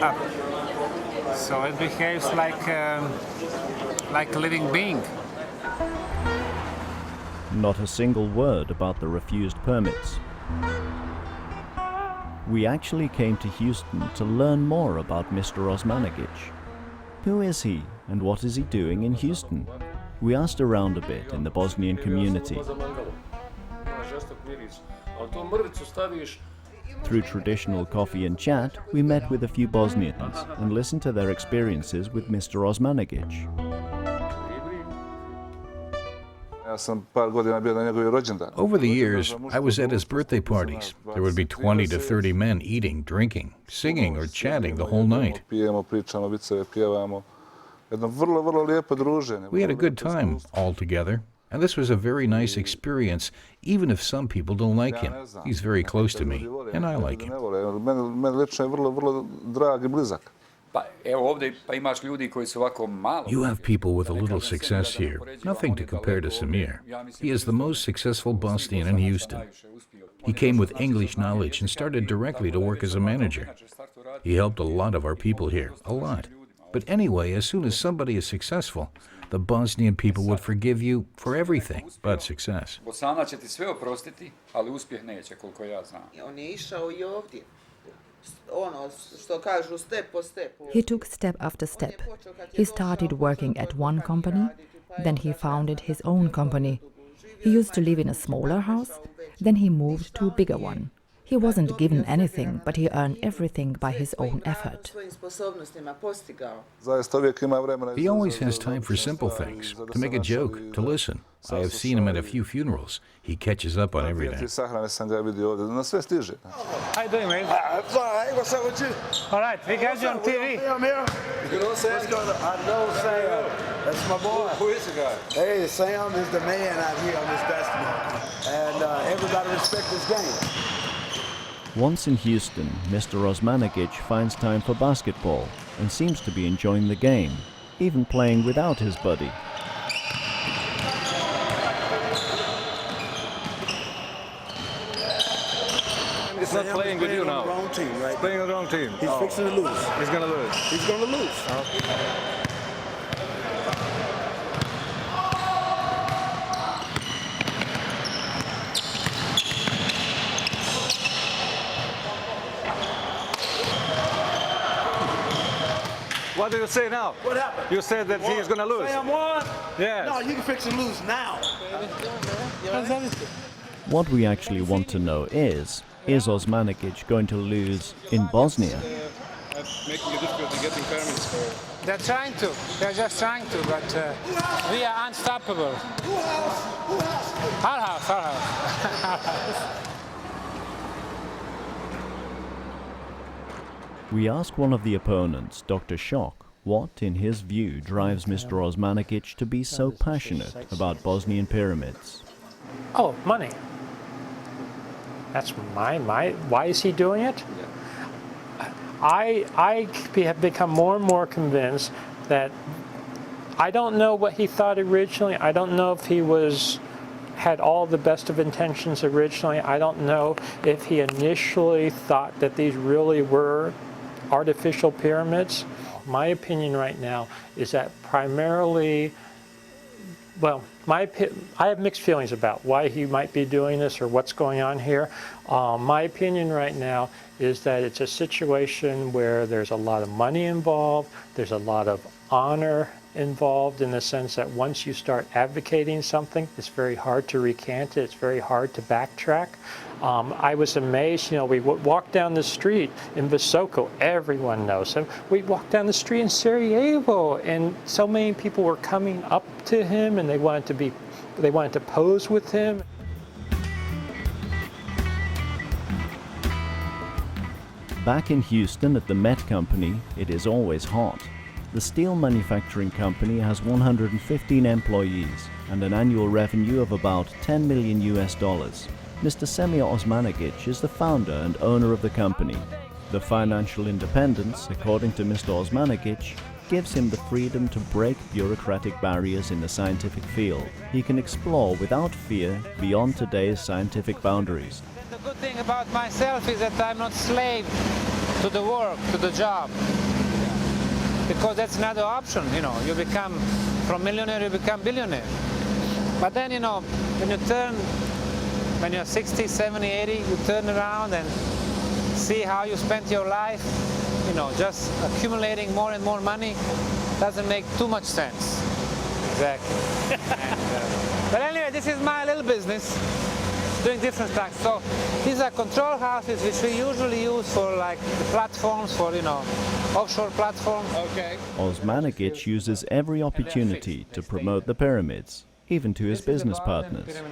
up. So it behaves like a living being. Not a single word about the refused permits. We actually came to Houston to learn more about Mr. Osmanagic. Who is he and what is he doing in Houston? We asked around a bit in the Bosnian community. Through traditional coffee and chat, we met with a few Bosnians and listened to their experiences with Mr. Osmanagic. Over the years, I was at his birthday parties. There would be 20 to 30 men eating, drinking, singing, or chatting the whole night. We had a good time all together, and this was a very nice experience, even if some people don't like him. He's very close to me, and I like him. You have people with a little success here, nothing to compare to Samir. He is the most successful Bosnian in Houston. He came with English knowledge and started directly to work as a manager. He helped a lot of our people here, a lot. But anyway, as soon as somebody is successful, the Bosnian people would forgive you for everything but success. He took step after step. He started working at one company, then he founded his own company. He used to live in a smaller house, then he moved to a bigger one. He wasn't given anything, but he earned everything by his own effort. He always has time for simple things, to make a joke, to listen. I have seen him at a few funerals. He catches up on everything. How you doing, mate? What's up with you? All right, we got you on TV. I'm here. You know Sam? I know Sam. That's my boy. Who is the guy? Hey, Sam is the man out here on this basketball. And everybody respect this game. Once in Houston, Mr. Osmanagic finds time for basketball and seems to be enjoying the game, even playing without his buddy. He's not playing with you now. Wrong team, right? He's playing on the wrong team. He's fixing to lose. He's going to lose. He's going to lose. Okay. What did you say now? What happened? You said that he is going to lose. Sam won? Yes. No, you can fix and lose now. What we actually want to know is Osmanagic going to lose in Bosnia? Making it difficult to getting permits for... They're trying to. They're just trying to, but we are unstoppable. Our house, our house. We ask one of the opponents, Dr. Shock, what, in his view, drives Mr. Osmanagic to be so passionate about Bosnian pyramids. Oh, money. That's why is he doing it? I have become more and more convinced that I don't know what he thought originally. I don't know if he had all the best of intentions originally. I don't know if he initially thought that these really were artificial pyramids. My opinion right now is that primarily, well, I have mixed feelings about why he might be doing this or what's going on here. My opinion right now is that it's a situation where there's a lot of money involved, there's a lot of honor involved in the sense that once you start advocating something, it's very hard to recant it, it's very hard to backtrack. I was amazed, we walked down the street in Visoko, everyone knows him. We walked down the street in Sarajevo, and so many people were coming up to him, and they wanted to pose with him. Back in Houston at the Met Company, it is always hot. The steel manufacturing company has 115 employees and an annual revenue of about $10 million US. Mr. Semir Osmanagic is the founder and owner of the company. The financial independence, according to Mr. Osmanagic, gives him the freedom to break bureaucratic barriers in the scientific field. He can explore without fear beyond today's scientific boundaries. The good thing about myself is that I'm not slave to the work, to the job. Because that's another option, you become, from millionaire you become billionaire. But then, when you're 60, 70, 80, you turn around and see how you spent your life, just accumulating more and more money doesn't make too much sense. Exactly. But anyway, this is my little business. doing different tasks. So these are control houses which we usually use for like the platforms, for offshore platforms. Okay. Osmanagic uses every opportunity to promote the pyramids, even to his business partners.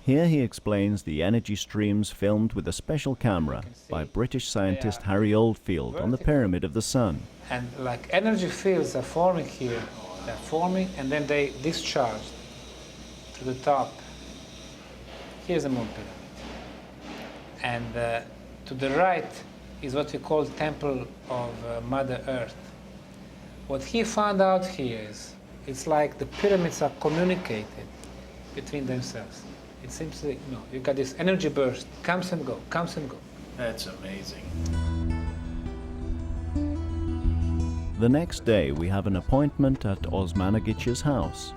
Here he explains the energy streams filmed with a special camera by British scientist Harry Oldfield on the Pyramid of the Sun. And like energy fields are forming here, they're forming and then they discharge to the top. Here's the Moon Pyramid. And to the right is what we call Temple of Mother Earth. What he found out here is it's like the pyramids are communicated between themselves. It seems like, you got this energy burst, comes and go, comes and go. That's amazing. The next day we have an appointment at Osmanagic's house.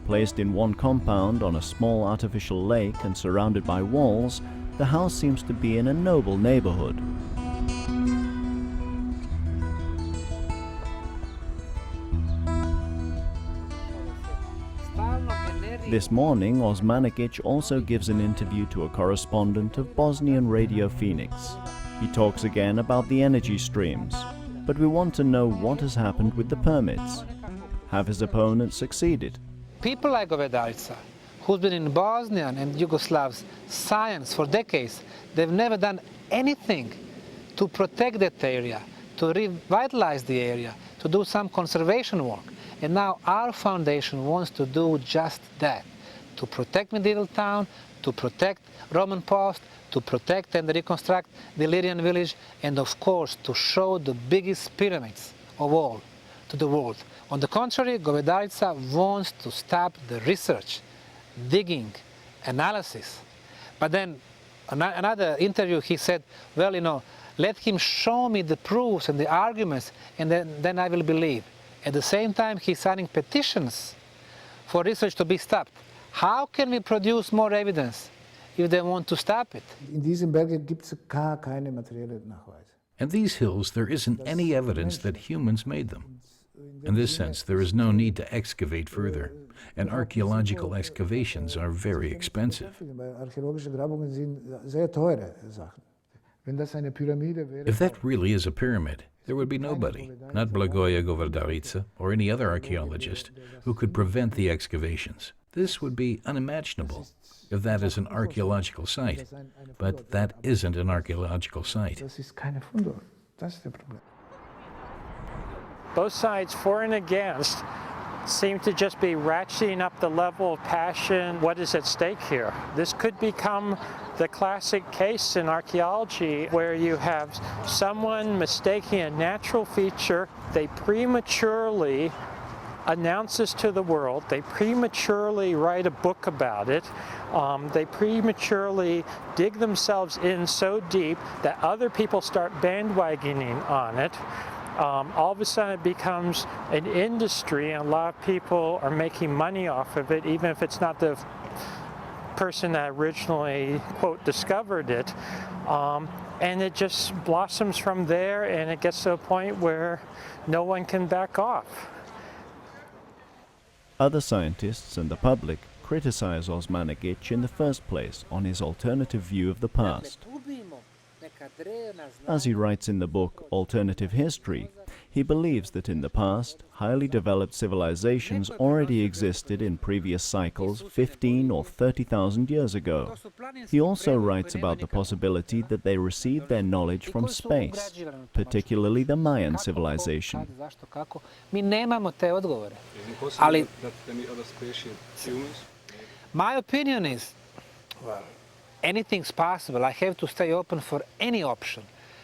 Placed in one compound on a small artificial lake and surrounded by walls, the house seems to be in a noble neighborhood. This morning, Osmanagic also gives an interview to a correspondent of Bosnian Radio Phoenix. He talks again about the energy streams, but we want to know what has happened with the pyramids. Have his opponents succeeded? People like Govedarica, who's been in Bosnian and Yugoslav's science for decades, they've never done anything to protect that area, to revitalize the area, to do some conservation work. And now our foundation wants to do just that, to protect medieval town, to protect Roman post, to protect and reconstruct the Illyrian village, and of course to show the biggest pyramids of all to the world. On the contrary, Govedarica wants to stop the research, digging, analysis. But then another interview he said, well, let him show me the proofs and the arguments, and then I will believe. At the same time, he's signing petitions for research to be stopped. How can we produce more evidence if they want to stop it? In diesen Bergen gibt es gar keine materielle Nachweise. And these hills, there isn't any evidence that humans made them. In this sense, there is no need to excavate further, and archaeological excavations are very expensive. Archäologische Grabungen sind sehr teure Sachen. Wenn das eine Pyramide wäre. If that really is a pyramid, there would be nobody, not Blagoje Govedarica or any other archaeologist, who could prevent the excavations. This would be unimaginable if that is an archaeological site, but that isn't an archaeological site. Das ist keine Fundort. Das ist das Problem. Both sides, for and against, seem to just be ratcheting up the level of passion. What is at stake here? This could become the classic case in archaeology where you have someone mistaking a natural feature. They prematurely announce this to the world. They prematurely write a book about it. They prematurely dig themselves in so deep that other people start bandwagoning on it. All of a sudden it becomes an industry, and a lot of people are making money off of it, even if it's not the person that originally, quote, discovered it. And it just blossoms from there, and it gets to a point where no one can back off. Other scientists and the public criticize Osmanagic in the first place on his alternative view of the past. As he writes in the book Alternative History, he believes that in the past, highly developed civilizations already existed in previous cycles 15 or 30,000 years ago. He also writes about the possibility that they received their knowledge from space, particularly the Mayan civilization. My opinion is, well, anything's possible. I have to stay open for any option.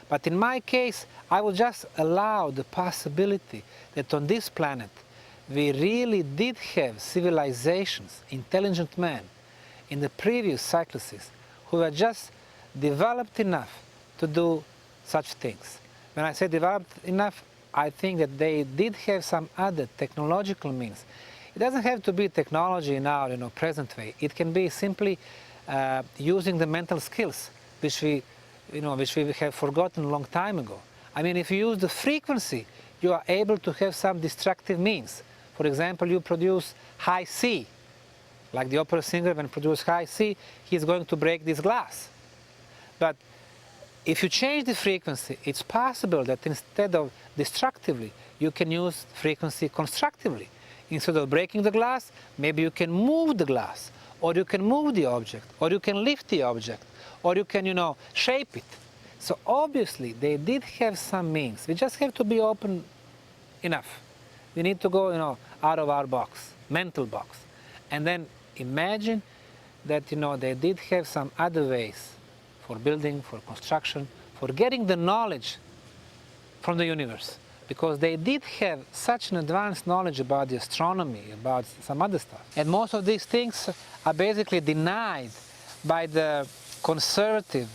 But in my case, I will just allow the possibility that on this planet we really did have civilizations, intelligent men, in the previous cycluses who were just developed enough to do such things. When I say developed enough, I think that they did have some other technological means. It doesn't have to be technology in our present way. It can be simply using the mental skills, which we have forgotten a long time ago. I mean, if you use the frequency, you are able to have some destructive means. For example, you produce high C, Like the opera singer, when produce high C, he's going to break this glass. But if you change the frequency, it's possible that instead of destructively, you can use frequency constructively. Instead of breaking the glass, maybe you can move the glass, or you can move the object, or you can lift the object, or you can, shape it. So obviously, they did have some means. We just have to be open enough. We need to go, out of our box, mental box. And then imagine that, they did have some other ways for building, for construction, for getting the knowledge from the universe. Because they did have such an advanced knowledge about the astronomy, about some other stuff. And most of these things are basically denied by the conservative,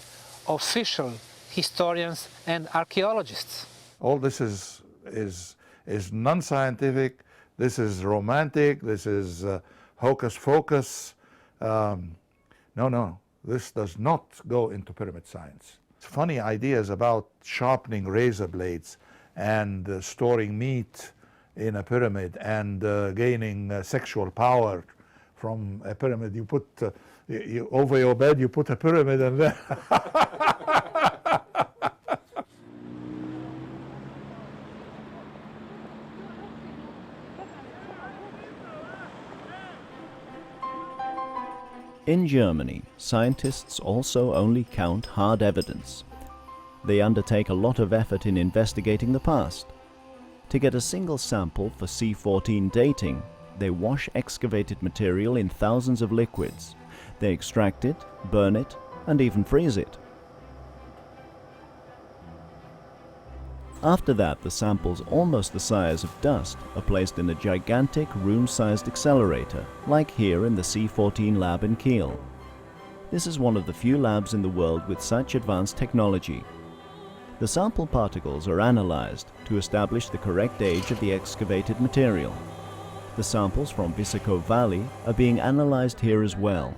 official historians and archaeologists. All this is non-scientific, this is romantic, this is hocus pocus. No, this does not go into pyramid science. Funny ideas about sharpening razor blades and storing meat in a pyramid and gaining sexual power from a pyramid. You put, over your bed, you put a pyramid and then... In Germany, scientists also only count hard evidence. They undertake a lot of effort in investigating the past. To get a single sample for C14 dating, they wash excavated material in thousands of liquids. They extract it, burn it, and even freeze it. After that, the samples almost the size of dust are placed in a gigantic room-sized accelerator, like here in the C14 lab in Kiel. This is one of the few labs in the world with such advanced technology. The sample particles are analyzed to establish the correct age of the excavated material. The samples from Vysoko Valley are being analyzed here as well.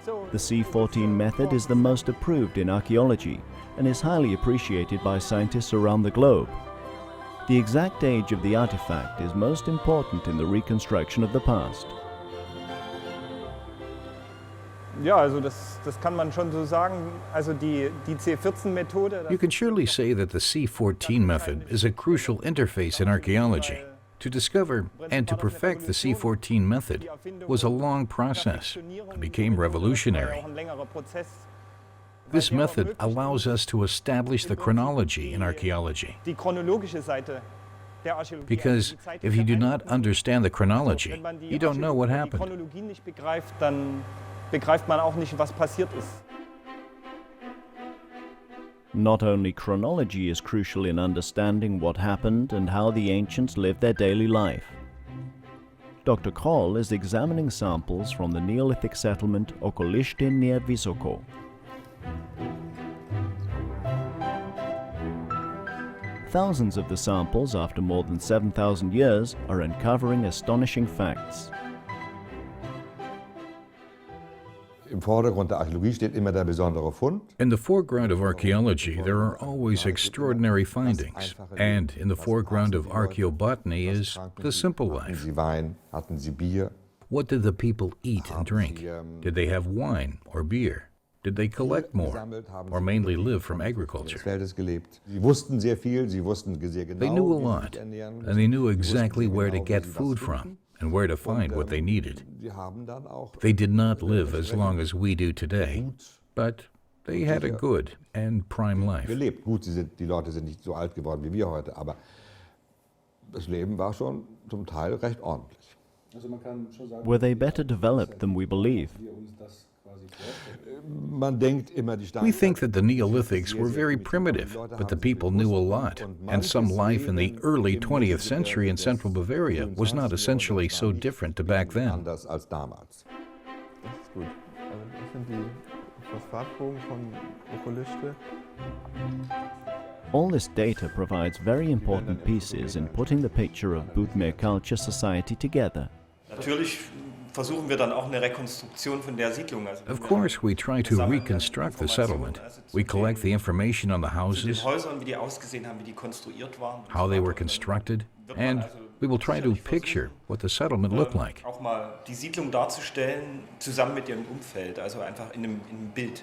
The C14 method is the most approved in archaeology and is highly appreciated by scientists around the globe. The exact age of the artifact is most important in the reconstruction of the past. Ja, also das kann man schon so sagen. Also die C14-Methode... You can surely say that the C14 method is a crucial interface in archaeology. To discover and to perfect the C14 method was a long process and became revolutionary. This method allows us to establish the chronology in archaeology. Because if you do not understand the chronology, you don't know what happened. Begreift man auch nicht, was passiert ist. Not only chronology is crucial in understanding what happened and how the ancients lived their daily life. Dr. Kroll is examining samples from the Neolithic settlement Okolište near Vysoko. Thousands of the samples, after more than 7,000 years, are uncovering astonishing facts. Im Vordergrund der Archäologie steht immer der besondere Fund. In the foreground of archaeology, there are always extraordinary findings. And in the foreground of archaeobotany is the simple life. Hatten sie Wein, hatten sie Bier? What did the people eat and drink? Did they have wine or beer? Did they collect more, or mainly live from agriculture? Sie wussten sehr viel, sie wussten sehr genau, they knew a lot, and they knew exactly where to get food from and where to find what they needed. They did not live as long as we do today, but they had a good and prime life. Gut, die Leute sind nicht so alt geworden wie wir heute, aber das Leben war schon zum Teil recht ordentlich. Were they better developed than we believe? We think that the Neolithics were very primitive, but the people knew a lot, and some life in the early 20th century in central Bavaria was not essentially so different to back then. All this data provides very important pieces in putting the picture of Bootmere culture society together. versuchen wir dann auch eine Rekonstruktion von der Siedlung. Of course, we try to reconstruct the settlement. We collect the information on the Zu den houses, Häusern, wie die ausgesehen haben, wie die konstruiert waren. how they were constructed, and we will try to picture what the settlement looked like. Auch mal die Siedlung darzustellen, zusammen mit ihrem Umfeld, also einfach in einem Bild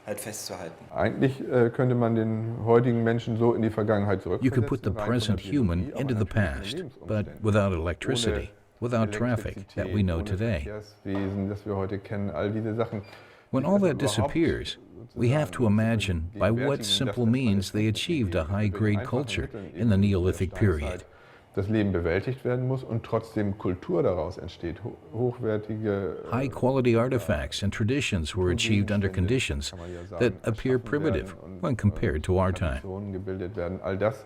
halt festzuhalten. Eigentlich könnte man den heutigen Menschen so in die Vergangenheit You could zurückversetzen. put the present human into the past, but without electricity, without traffic that we know today. Verkehrswesen, das wir heute kennen, all diese Sachen. When all that disappears, we have to imagine by what simple means they achieved a high-grade culture in the Neolithic period. Das Leben bewältigt werden muss und trotzdem Kultur daraus entsteht, hochwertige High-quality artifacts and traditions were achieved under conditions that appear primitive when compared to our time. gebildet werden. All das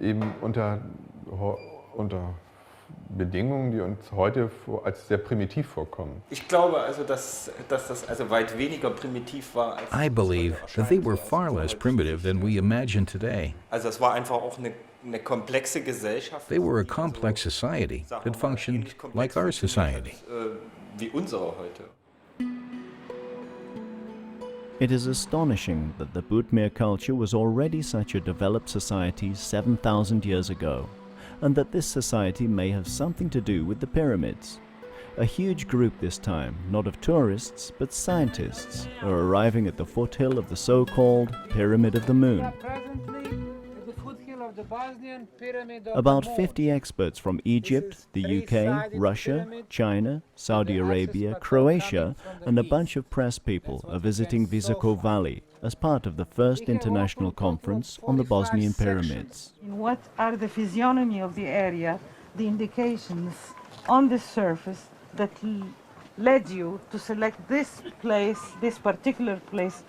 eben unter Bedingungen, die uns heute als sehr primitiv vorkommen. Ich glaube also, dass das also weit weniger primitiv war. Als I believe that they were far less primitive than we imagine today. Also es war einfach auch eine komplexe Gesellschaft. They were a complex society that functioned like our society. Wie unsere heute. It is astonishing that the Butmir culture was already such a developed society 7,000 years ago, and that this society may have something to do with the pyramids. A huge group this time, not of tourists, but scientists, are arriving at the foothill of the so-called Pyramid of the Moon. About 50 experts from Egypt, the UK, Russia, China, Saudi Arabia, Croatia, and a bunch of press people are visiting Visoko Valley as part of the first international conference on the Bosnian pyramids. What are the physiognomy of the area, the indications on the surface that led you to select this place, this particular place,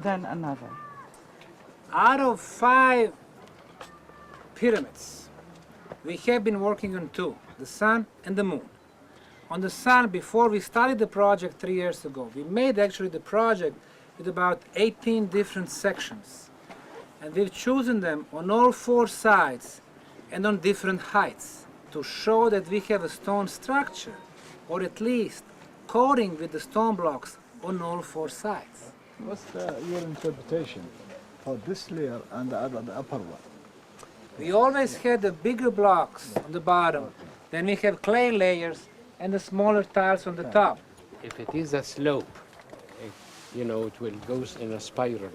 than another? Out of 5 pyramids, we have been working on 2, the sun and the moon. On the sun, before we started the project 3 years ago, we made actually the project with about 18 different sections. And we've chosen them on all 4 sides and on different heights to show that we have a stone structure, or at least coating with the stone blocks on all 4 sides. What's your interpretation for this layer and the upper one? We always had the bigger blocks on the bottom, then we have clay layers and the smaller tiles on the top. If it is a slope, you know, it will go in a spiral.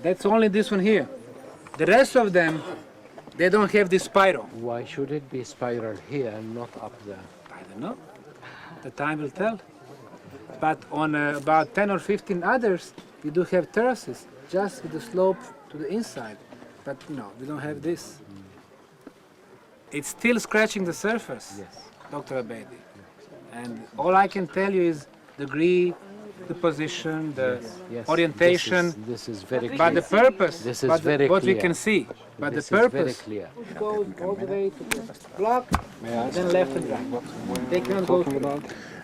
That's only this one here. The rest of them, they don't have this spiral. Why should it be spiral here and not up there? I don't know. The time will tell. But on about 10 or 15 others, we do have terraces, just with the slope to the inside. But no, we don't have this. It's still scratching the surface, yes, Dr. Abedi. And all I can tell you is degree, the position, the orientation. This is very clear. But the purpose, this is very clear. What we can see. But this the purpose is very clear. goes all the way to the block, then left and right. They can't go to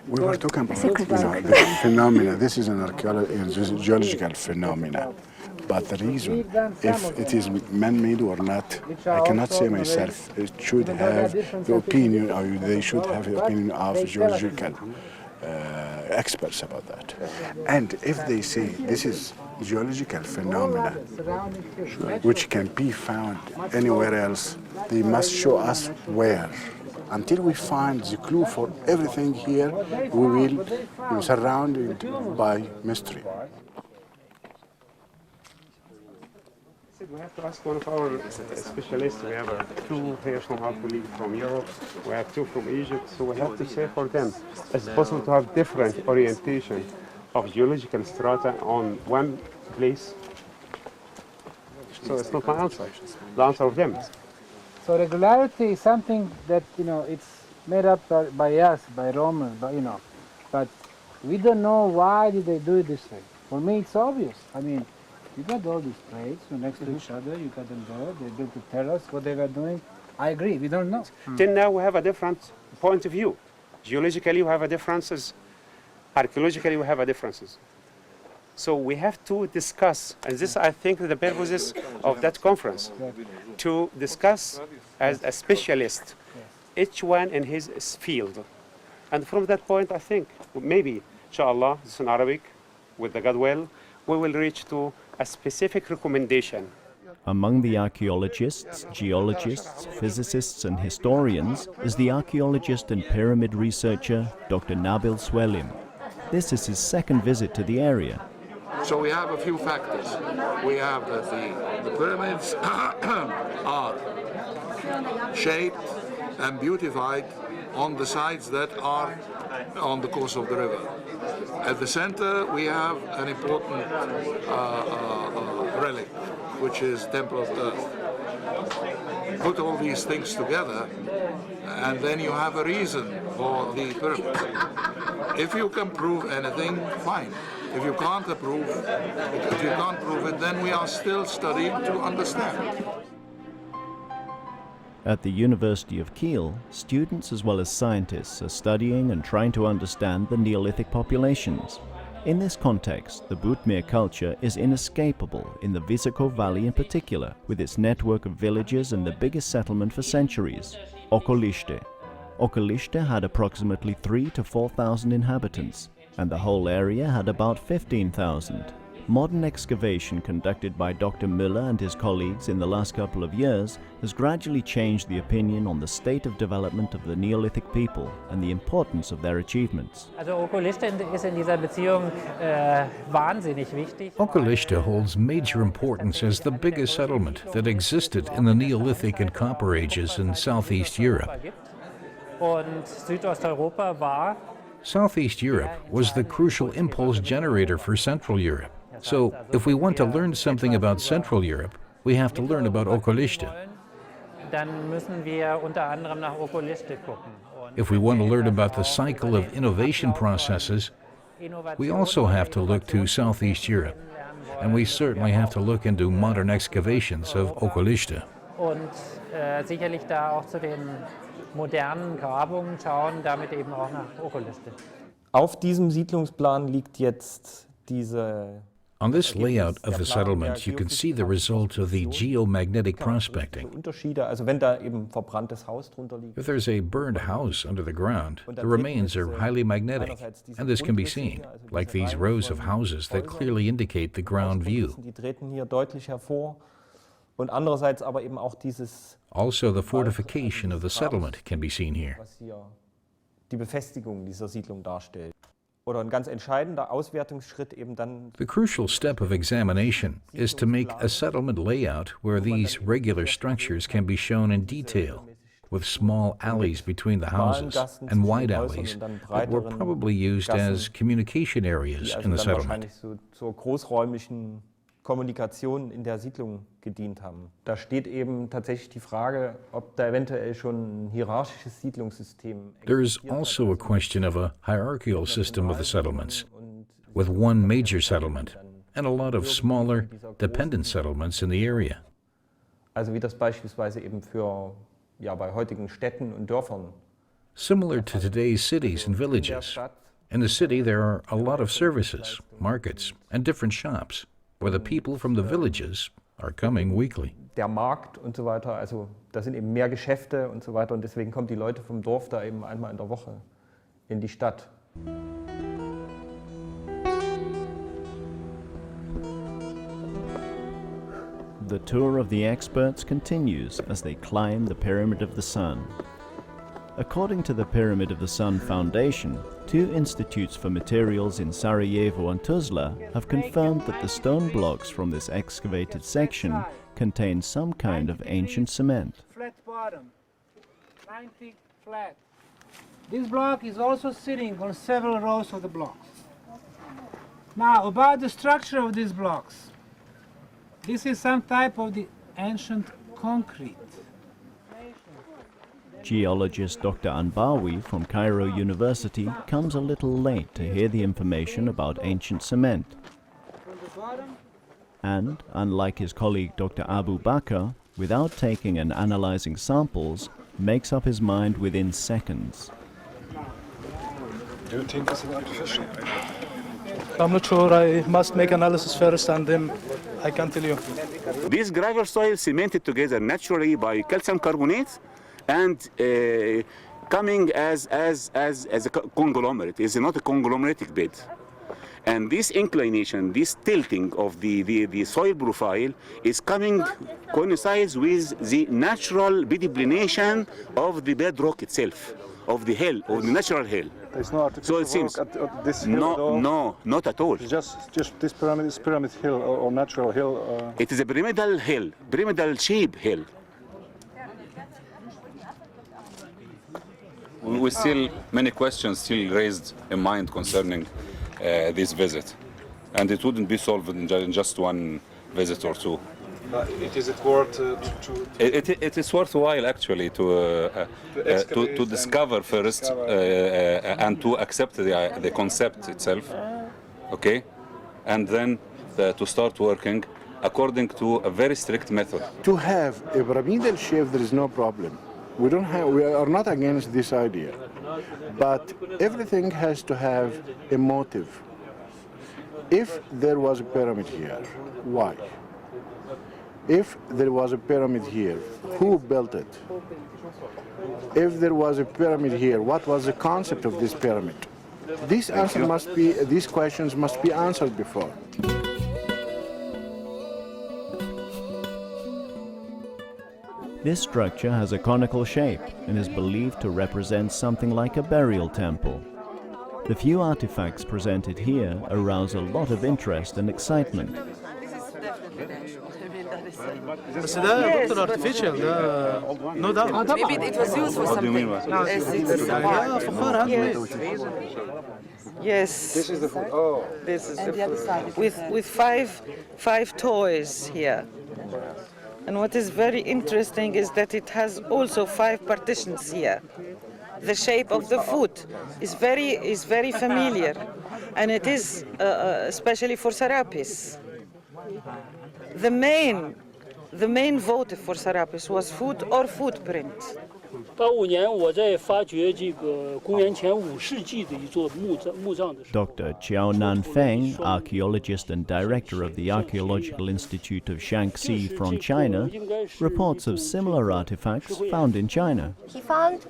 We were talking about the phenomena. This is an archaeological, geological phenomena. But the reason, if it is man-made or not, I cannot say myself. It should have the opinion, or they should have the opinion of geological experts about that. And if they say this is geological phenomena, which can be found anywhere else, they must show us where. Until we find the clue for everything here, we will be surrounded by mystery. We have to ask one of our specialists. We have 2 here from our colleague from Europe. We have 2 from Egypt. So we have to say for them, it's possible to have different orientation of geological strata on one place. So it's not my answer. The answer of them. So regularity is something that, you know, it's made up by us, by Romans, but we don't know why did they do it this way. For me, it's obvious. I mean, you got all these plates next to each other, you got them there, they built the terrace, what they were doing. I agree, we don't know. Till now we have a different point of view. Geologically we have a differences, archaeologically we have a differences. So we have to discuss, and this I think the purposes of that conference, to discuss as a specialist, each one in his field, And from that point, I think maybe, inshallah, this is in Arabic, with the God will, we will reach to a specific recommendation. Among the archaeologists, geologists, physicists and historians is the archaeologist and pyramid researcher Dr. Nabil Swelim. This is his second visit to the area. So we have a few factors. We have that the pyramids are shaped and beautified on the sides that are on the course of the river. At the center, we have an important relic, which is Temple of Earth. Put all these things together, and then you have a reason for the pyramids. If you can prove anything, fine. If you can't prove it, then we are still studying to understand. At the University of Kiel, students as well as scientists are studying and trying to understand the Neolithic populations. In this context, the Butmir culture is inescapable in the Visoko Valley in particular, with its network of villages and the biggest settlement for centuries, Okoliste. Okoliste had approximately 3,000 to 4,000 inhabitants, and the whole area had about 15,000. Modern excavation conducted by Dr. Müller and his colleagues in the last couple of years has gradually changed the opinion on the state of development of the Neolithic people and the importance of their achievements. Okoliste holds major importance as the biggest settlement that existed in the Neolithic and Copper Ages in Southeast Europe. Southeast Europe was the crucial impulse generator for Central Europe. So, if we want to learn something about Central Europe, we have to learn about Okoliste. If we want to learn about the cycle of innovation processes, we also have to look to Southeast Europe. And we certainly have to look into modern excavations of Okoliste. Sicherlich da auch zu den modernen Grabungen schauen, damit eben auch nach Okoliste. Auf diesem Siedlungsplan liegt jetzt diese. On this layout of the settlement, you can see the result of the geomagnetic prospecting. Also wenn da eben verbranntes Haus drunter liegt. If there's a burned house under the ground, the remains are highly magnetic, and this can be seen, like these rows of houses that clearly indicate the ground view. Die treten hier deutlich hervor. Und andererseits aber eben auch dieses. Also, the fortification of the settlement can be seen here. Was hier die Befestigung dieser Siedlung darstellt. Oder ein ganz entscheidender Auswertungsschritt eben dann. The crucial step of examination is to make a settlement layout where these regular structures can be shown in detail, with small alleys between the houses and wide alleys that were probably used as communication areas in the settlement. So großräumlichen Kommunikation in der Siedlung gedient haben. Da steht eben tatsächlich die Frage, ob da eventuell schon ein hierarchisches Siedlungssystem existiert. There is also a question of a hierarchical system of the settlements, with one major settlement and a lot of smaller, dependent settlements in the area. Also wie das beispielsweise eben für bei heutigen Städten und Dörfern. Similar to today's cities and villages. In the city there are a lot of services, markets, and different shops, where the people from the villages are coming weekly. Der Markt und so weiter, also da sind eben mehr Geschäfte und so weiter und deswegen kommen die Leute vom Dorf da eben einmal in der Woche in die Stadt. The tour of the experts continues as they climb the Pyramid of the Sun. According to the Pyramid of the Sun Foundation, 2 institutes for materials in Sarajevo and Tuzla have confirmed that the stone blocks from this excavated section contain some kind of ancient cement. Flat bottom, 90 flat. This block is also sitting on several rows of the blocks. Now, about the structure of these blocks. This is some type of the ancient concrete. Geologist Dr. Anbawi from Cairo University comes a little late to hear the information about ancient cement. And, unlike his colleague Dr. Abu Bakr, without taking and analyzing samples, makes up his mind within seconds. Do you think this is artificial? I'm not sure. I must make analysis first and then I can tell you. These gravel soils cemented together naturally by calcium carbonate and coming as a conglomerate. It's not a conglomeratic bed. And this inclination, this tilting of the soil profile is coincides with the natural bediplination of the bedrock itself, of the hill, of the natural hill. There's no artificial So it seems at this hill at all? No, not at all. Just this pyramid is pyramid hill or natural hill? It is a pyramidal hill, pyramidal shape hill. We still, many questions still raised in mind concerning this visit. And it wouldn't be solved in just one visit or two. Is it worth It is worthwhile actually to discover first and to accept the concept itself, okay, and then to start working according to a very strict method. To have a pyramidal shape, there is no problem. We are not against this idea, but everything has to have a motive. If there was a pyramid here, why? If there was a pyramid here, who built it? If there was a pyramid here, what was the concept of this pyramid? These questions must be answered before. This structure has a conical shape and is believed to represent something like a burial temple. The few artifacts presented here arouse a lot of interest and excitement. بس ده دكتور artificial ده no doubt. Maybe it was used for something. Yes. This is the food. Oh. This is And the other side. with five toys here. And what is very interesting is that it has also 5 partitions here. The shape of the foot is very familiar, and it is especially for Serapis. The main votive for Serapis was foot or footprint. 85年我在发掘这个公元前5世纪的一座墓葬的时候。 Dr. Chiao Nanfeng, archaeologist and director of the Archaeological Institute of Shaanxi from China, reports of similar artifacts found in China. He found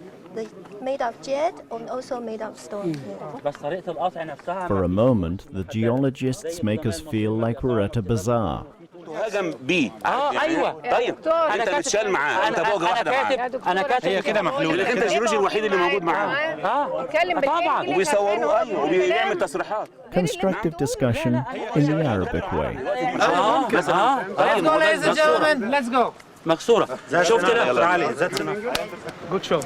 made of jade and also made of stone. For a moment, the geologists make us feel like we're at a bazaar. هاجم بيه ايوه طيب انت بتشال معاه انت فوق واحده معاه انا كاتب هي كده محلوله انت الجيولوجي الوحيد اللي موجود معاه طبعا وبيصوروه ايوه وبيعمل تصريحات. Constructive discussion in the Arabic way. Let's go, ladies and gentlemen. Let's go. مكسوره شفت يلا علي Good show.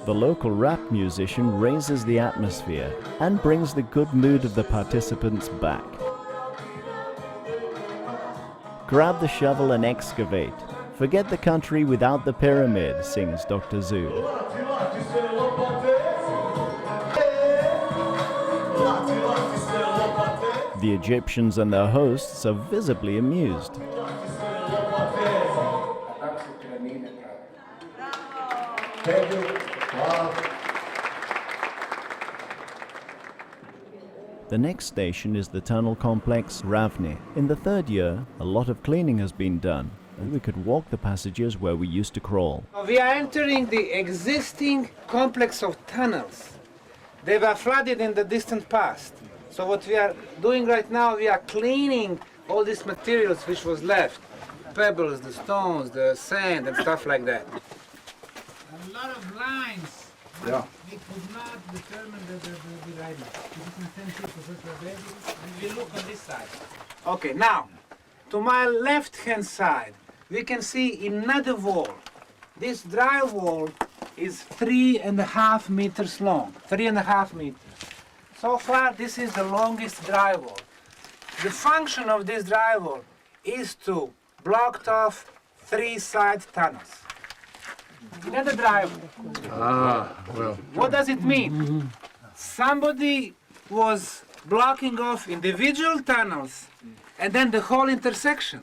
The local rap musician raises the atmosphere and brings the good mood of the participants back. Grab the shovel and excavate. Forget the country without the pyramid, sings Dr. Zhu. The Egyptians and their hosts are visibly amused. The next station is the tunnel complex Ravne. In the 3rd year, a lot of cleaning has been done, and we could walk the passages where we used to crawl. We are entering the existing complex of tunnels. They were flooded in the distant past. So what we are doing right now, we are cleaning all these materials which was left. Pebbles, the stones, the sand and stuff like that. A lot of lines. Yeah. We could not determine the radius. We look on this side. Okay, now, to my left-hand side, we can see another wall. This dry wall is 3.5 meters long. 3.5 meters. So far, this is the longest dry wall. The function of this dry wall is to block off 3 side tunnels. Another dry wall. Well. What does it mean? Somebody was blocking off individual tunnels and then the whole intersection.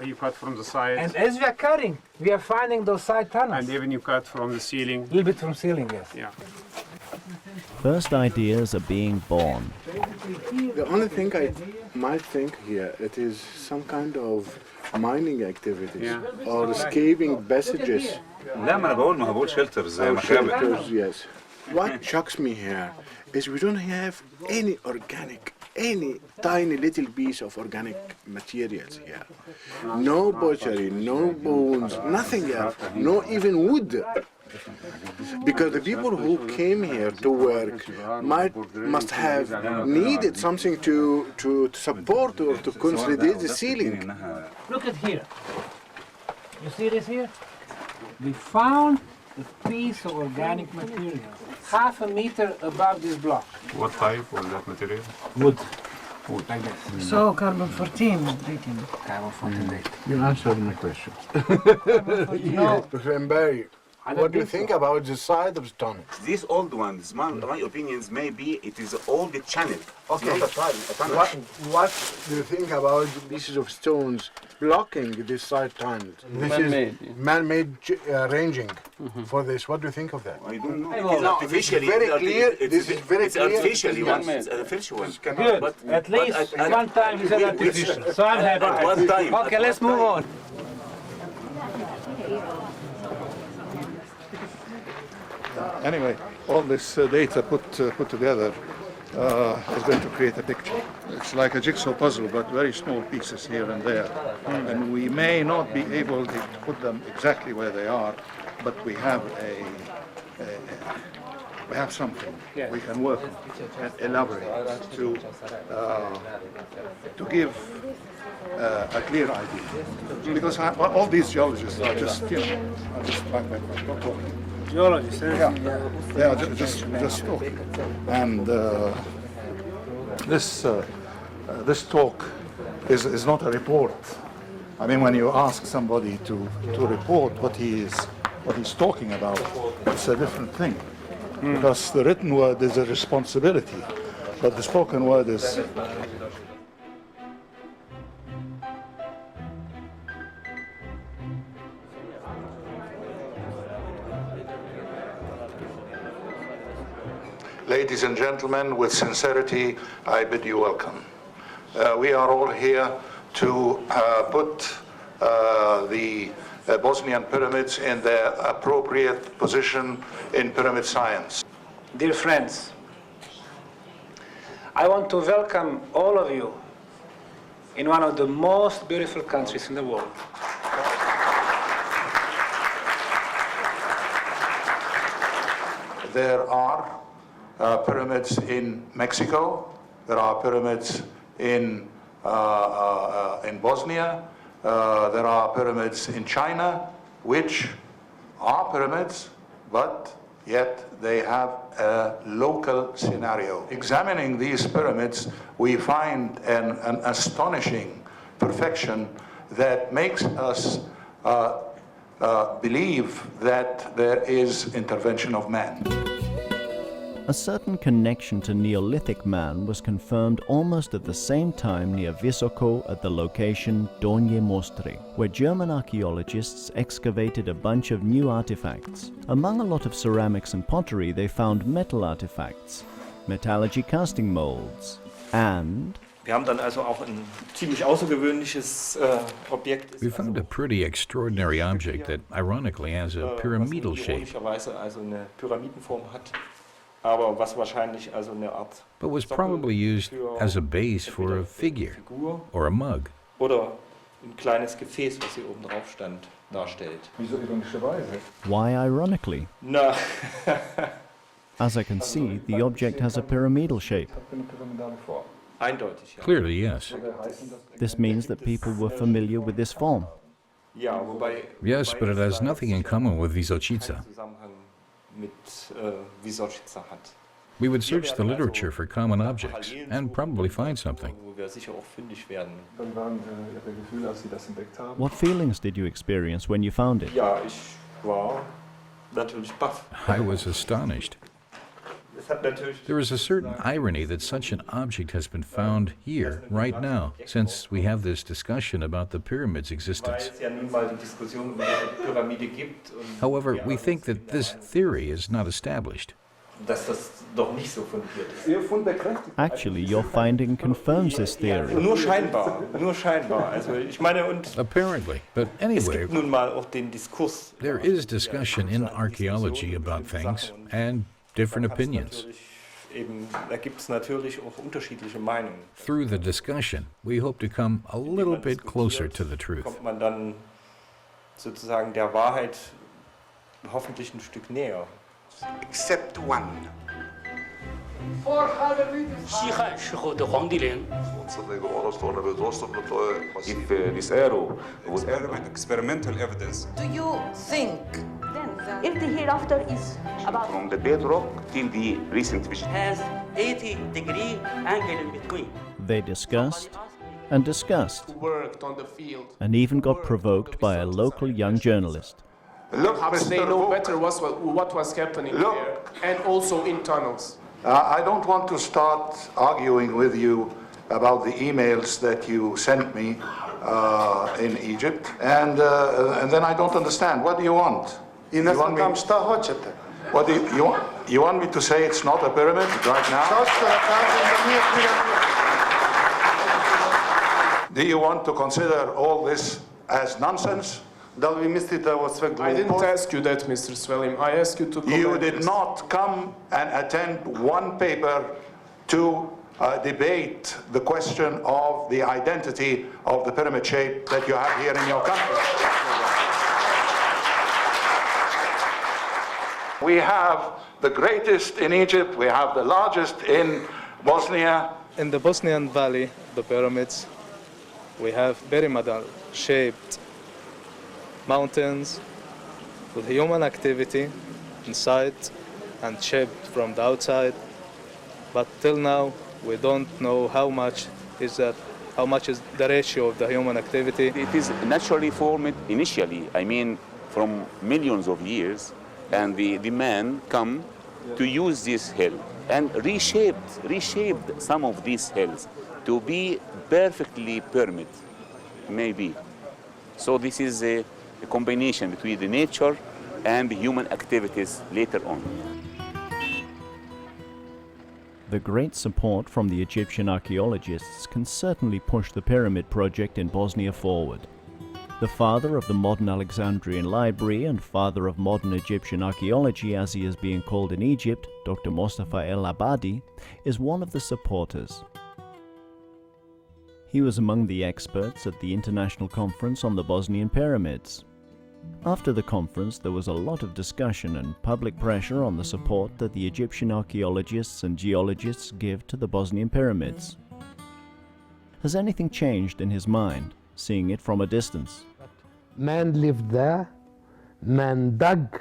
You cut from the side. And as we are cutting, we are finding those side tunnels. And even you cut from the ceiling. A little bit from ceiling, yes. Yeah. First ideas are being born. The only thing I might think here, it is some kind of mining activities or escaping passages. لا ما انا بقول ما هو shelters زي ما Shelters, yes. What shocks me here is we don't have any organic, any tiny little piece of organic materials here. No butchery, no bones, nothing else, no even wood. Because the people who came here to work must have needed something to support or to consolidate the ceiling. Look at here. You see this here? We found a piece of organic material, half a meter above this block. What type was that material? Wood. Like this. So carbon-14 dating. Carbon-14 dating. You answered my question. No, Barry, what do you think about the side of the tunnel? These old ones, my opinions may be it is old channel. Okay. Not a tunnel. What do you think about the pieces of stones blocking this side tunnel? This Man-made, is man-made ranging for this. What do you think of that? I don't know. It is artificially very clear. This is very it's clear. artificially one. It's an artificial one. Good. At least one time is an artificial. So I'm happy. One time. Okay, let's move on. Anyway, all this data put together is going to create a picture. It's like a jigsaw puzzle, but very small pieces here and there. And we may not be able to put them exactly where they are, but we have something we can work on and elaborate to give a clear idea. Because all these geologists are just, talking. Geologists, Yeah, just talking. And this talk is not a report. I mean, when you ask somebody to report what he's talking about, it's a different thing. Because the written word is a responsibility, but the spoken word is. Ladies and gentlemen, with sincerity, I bid you welcome. We are all here to put the Bosnian pyramids in their appropriate position in pyramid science. Dear friends, I want to welcome all of you in one of the most beautiful countries in the world. There are pyramids in Mexico. There are pyramids in Bosnia. There are pyramids in China, which are pyramids, but yet they have a local scenario. Examining these pyramids, we find an astonishing perfection that makes us believe that there is intervention of man. A certain connection to Neolithic man was confirmed almost at the same time near Visoko at the location Donje Mostri, where German archaeologists excavated a bunch of new artifacts. Among a lot of ceramics and pottery, they found metal artifacts, metallurgy casting molds, and Wir haben dann also auch ein ziemlich außergewöhnliches Objekt. We found a pretty extraordinary object that ironically has a pyramidal shape, Ironischerweise also eine Pyramidenform hat, aber was wahrscheinlich also eine Art but was probably used as a base for a figure or a mug. oder ein kleines Gefäß, was hier oben drauf stand, darstellt. Wieso ironischerweise? why ironically? Na. As I can see, the object has a pyramidal shape. Eindeutig, ja. Clearly, yes. This means that people were familiar with this form. Ja, wobei Yes, but it has nothing in common with Vysočica. Zusammenhang mit Vysočica hat. We would search the literature for common objects and probably find something. Wo wir sicher auch fündig werden. Dann waren Ihre Gefühle, als Sie das entdeckt haben? What feelings did you experience when you found it? Ja, ich war natürlich baff. I was astonished. Es hat natürlich There is a certain irony that such an object has been found here, right now, since we have this discussion about the pyramid's existence. weil es ja nun mal die Diskussion über die Pyramide gibt. Und However, we think that this theory is not established. dass das doch nicht so fundiert ist. Actually, your finding confirms this theory. Nur scheinbar, nur scheinbar. Also ich meine, und Apparently, but es anyway, gibt nun mal auch den Diskurs. there is discussion in archaeology about things and different opinions. Eben, da gibt es natürlich auch unterschiedliche Meinungen. Through the discussion, we hope to come a little bit closer to the truth. Kommt man dann sozusagen der Wahrheit hoffentlich ein Stück näher. Except one. 西汉时候的黄帝陵 If this arrow was experimental evidence. Do you think If the hereafter is about from the bedrock till the recent vision. has 80-degree angle in between. They discussed and discussed, Worked on the field. and even got provoked by a local young journalist. Perhaps they know better what was happening there, and also in tunnels. I don't want to start arguing with you about the emails that you sent me in Egypt, and then I don't understand. What do you want? You want me, what do you want me to say it's not a pyramid right now? Do you want to consider all this as nonsense? I didn't ask you that, Mr. Svelim. I asked you to comment. You did not come and attend one paper to debate the question of the identity of the pyramid shape that you have here in your country. We have the greatest in Egypt, we have the largest in Bosnia. In the Bosnian Valley, the pyramids, we have pyramidal-shaped mountains with human activity inside and shaped from the outside. But till now, we don't know how much is the ratio of the human activity. It is naturally formed initially, I mean, from millions of years, and the man come to use this hill and reshaped some of these hills to be perfectly pyramid, maybe. So this is a combination between the nature and the human activities later on. The great support from the Egyptian archaeologists can certainly push the pyramid project in Bosnia forward. The father of the modern Alexandrian Library and father of modern Egyptian archaeology, as he is being called in Egypt, Dr. Mostafa El Abadi, is one of the supporters. He was among the experts at the International Conference on the Bosnian Pyramids. After the conference, there was a lot of discussion and public pressure on the support that the Egyptian archaeologists and geologists give to the Bosnian pyramids. Has anything changed in his mind, seeing it from a distance? Man lived there, man dug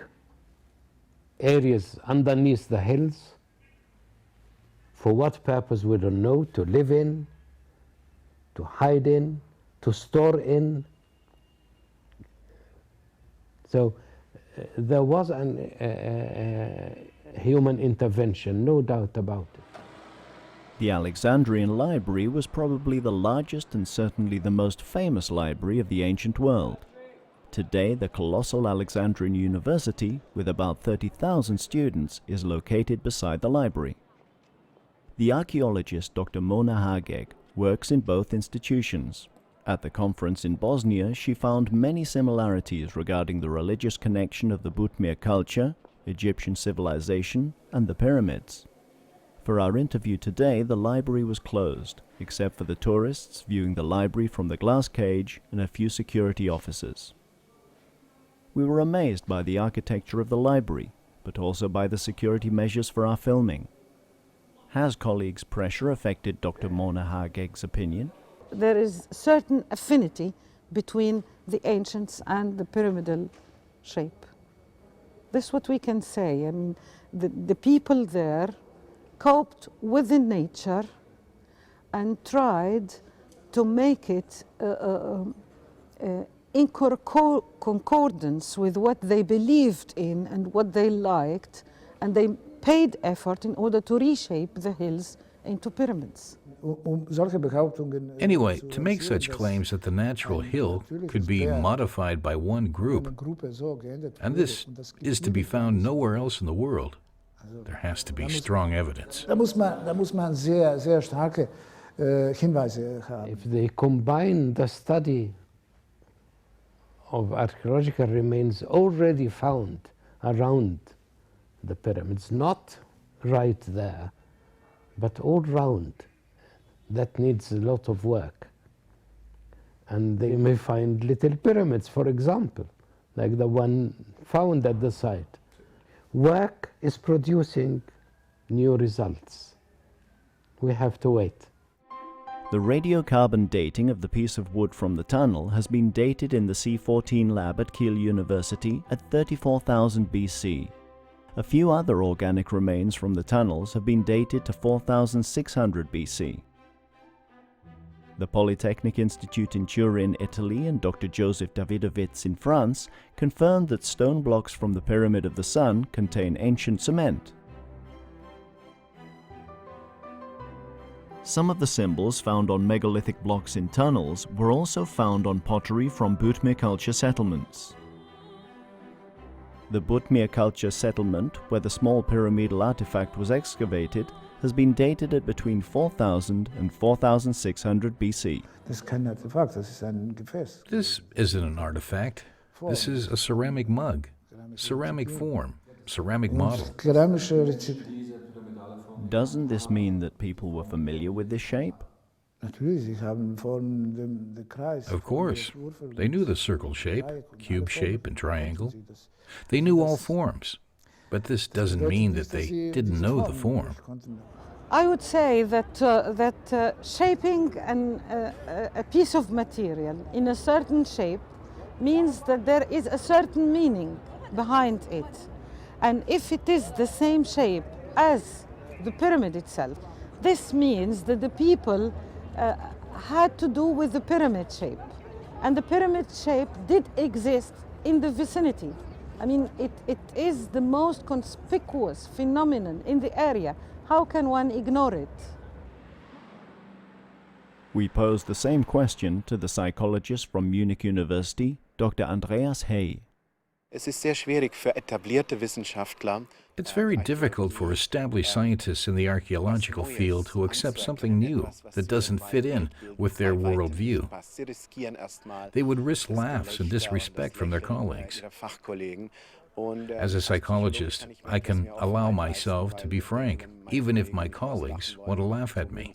areas underneath the hills. For what purpose we don't know, to live in, to hide in, to store in. So there was a human intervention, no doubt about it. The Alexandrian Library was probably the largest and certainly the most famous library of the ancient world. Today, the colossal Alexandrian University, with about 30,000 students, is located beside the library. The archaeologist Dr. Mona Hageg works in both institutions. At the conference in Bosnia, she found many similarities regarding the religious connection of the Butmir culture, Egyptian civilization, and the pyramids. For our interview today, the library was closed, except for the tourists viewing the library from the glass cage and a few security officers. We were amazed by the architecture of the library, but also by the security measures for our filming. Has colleagues' pressure affected Dr. Mona Hageg's opinion? There is certain affinity between the ancients and the pyramidal shape. This is what we can say. I mean, the people there coped with the nature and tried to make it in concordance with what they believed in and what they liked, and they paid effort in order to reshape the hills into pyramids. Anyway, to make such claims that the natural hill could be modified by one group, and this is to be found nowhere else in the world, There has to be strong evidence. Da muss man sehr, sehr starke Hinweise haben. If they combine the study of archaeological remains already found around the pyramids, not right there, but all round, that needs a lot of work. And they may find little pyramids, for example, like the one found at the site. Work is producing new results. We have to wait. The radiocarbon dating of the piece of wood from the tunnel has been dated in the C14 lab at Kiel University at 34,000 BC. A few other organic remains from the tunnels have been dated to 4,600 BC. The Polytechnic Institute in Turin, Italy, and Dr. Joseph Davidovits in France confirmed that stone blocks from the Pyramid of the Sun contain ancient cement. Some of the symbols found on megalithic blocks in tunnels were also found on pottery from Butmir culture settlements. The Butmir culture settlement, where the small pyramidal artifact was excavated, has been dated at between 4000 and 4600 BC. Das ist kein Artefakt, das ist ein Gefäß. This isn't an artifact. This is a ceramic mug, ceramic form, ceramic model. Keramische Rezept. Doesn't this mean that people were familiar with this shape? Natürlich, sie haben von dem Kreis. Of course. They knew the circle shape, cube shape, and triangle. They knew all forms. But this doesn't mean that they didn't know the form. I would say that shaping a piece of material in a certain shape means that there is a certain meaning behind it. And if it is the same shape as the pyramid itself, this means that the people had to do with the pyramid shape. And the pyramid shape did exist in the vicinity. I mean, it is the most conspicuous phenomenon in the area. How can one ignore it? We posed the same question to the psychologist from Munich University, Dr. Andreas Hey. Es ist sehr schwierig für etablierte Wissenschaftler. It's very difficult for established scientists in the archaeological field to accept something new that doesn't fit in with their worldview. They would risk laughs and disrespect from their colleagues. As a psychologist, I can allow myself to be frank, even if my colleagues want to laugh at me.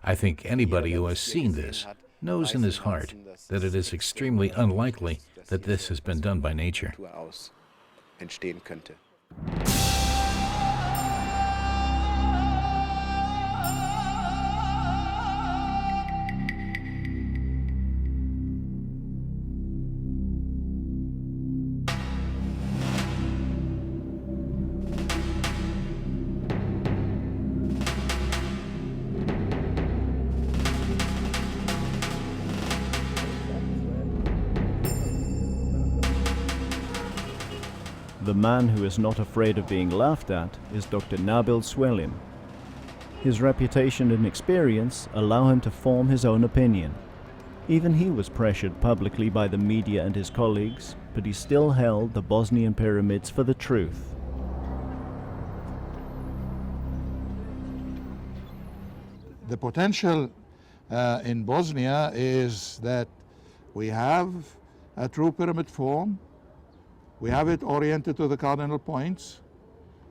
I think anybody who has seen this knows in his heart that it is extremely unlikely that this has been done by nature. The man who is not afraid of being laughed at is Dr. Nabil Swelin. His reputation and experience allow him to form his own opinion. Even he was pressured publicly by the media and his colleagues, but he still held the Bosnian pyramids for the truth. The potential in Bosnia is that we have a true pyramid form. We have it oriented to the cardinal points.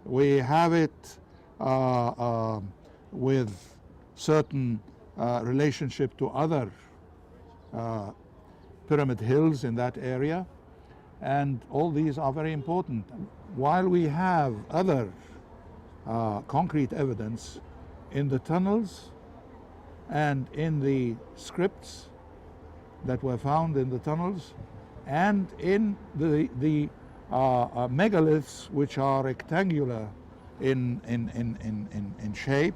We have it with certain relationship to other pyramid hills in that area. And all these are very important. While we have other concrete evidence in the tunnels and in the scripts that were found in the tunnels and in the megaliths, which are rectangular in shape,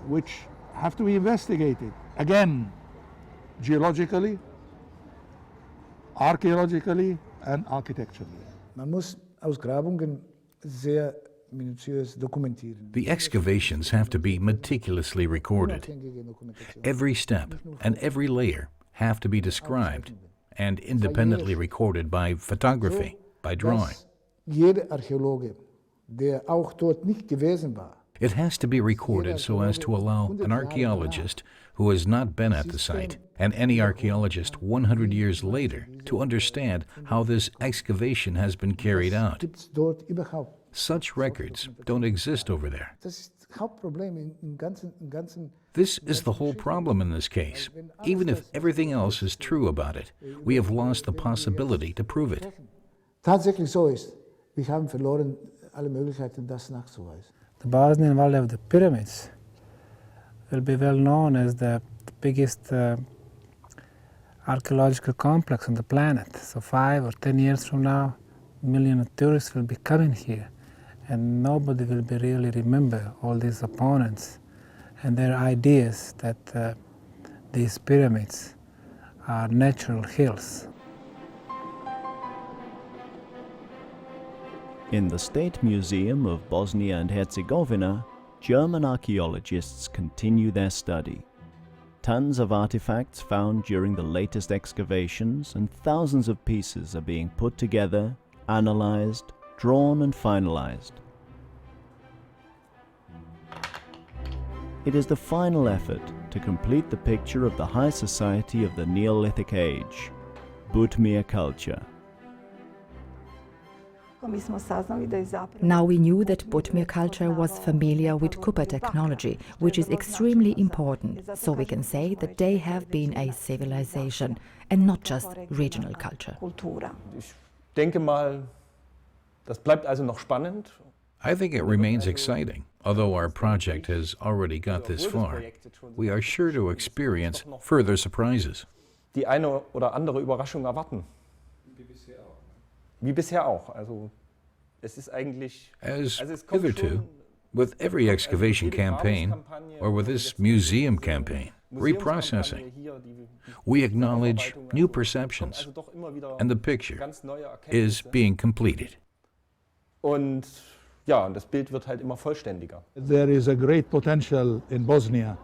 which have to be investigated. Again, geologically, archaeologically, and architecturally. Man muss Ausgrabungen sehr minutiös dokumentieren. The excavations have to be meticulously recorded. Every step and every layer have to be described and independently recorded by photography, by drawing. jeder Archäologe, der auch dort nicht gewesen war, It has to be recorded so as to allow an archaeologist who has not been at the site and any archaeologist 100 years later to understand how this excavation has been carried out. gibt's dort überhaupt. Such records don't exist over there. Das ist das Hauptproblem im ganzen This is the whole problem in this case. Even if everything else is true about it, we have lost the possibility to prove it. tatsächlich so ist. Wir haben verloren alle Möglichkeiten, das nachzuweisen. The Bosnian Valley of the Pyramids will be well known as the biggest archaeological complex on the planet. So 5 or 10 years from now, millions of tourists will be coming here, and nobody will be really remember all these opponents and their ideas that these pyramids are natural hills. In the State Museum of Bosnia and Herzegovina, German archaeologists continue their study. Tons of artifacts found during the latest excavations and thousands of pieces are being put together, analyzed, drawn and finalized. It is the final effort to complete the picture of the high society of the Neolithic age, Butmir culture. Now we knew that Butmir culture was familiar with copper technology, which is extremely important, so we can say that they have been a civilization and not just regional culture. Ich denke mal, das bleibt also noch spannend. I think it remains exciting. Although our project has already got this far, we are sure to experience further surprises. Die eine oder andere Überraschung erwarten. Wie bisher auch. Also, es ist eigentlich, As hitherto, with every excavation campaign, or with this museum campaign, reprocessing, we acknowledge new perceptions, and the picture is being completed. Und ja, und das Bild wird halt immer vollständiger. There is a great potential in Bosnia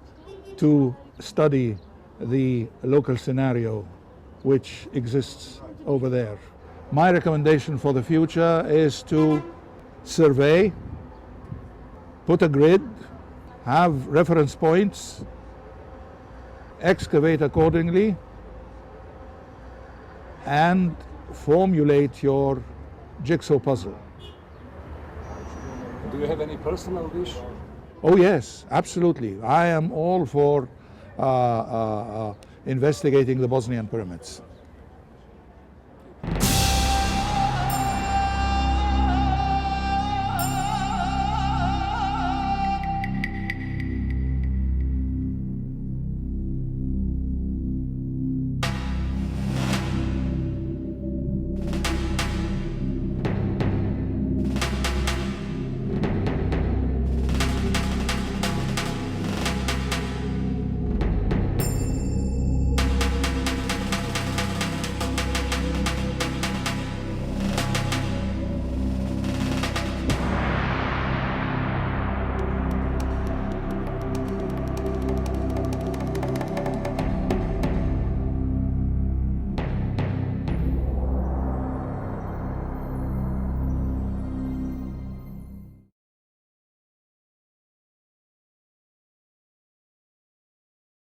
to study the local scenario which exists over there. My recommendation for the future is to survey, put a grid, have reference points, excavate accordingly, and formulate your jigsaw puzzle. Do you have any personal wish? Oh yes, absolutely. I am all for investigating the Bosnian pyramids.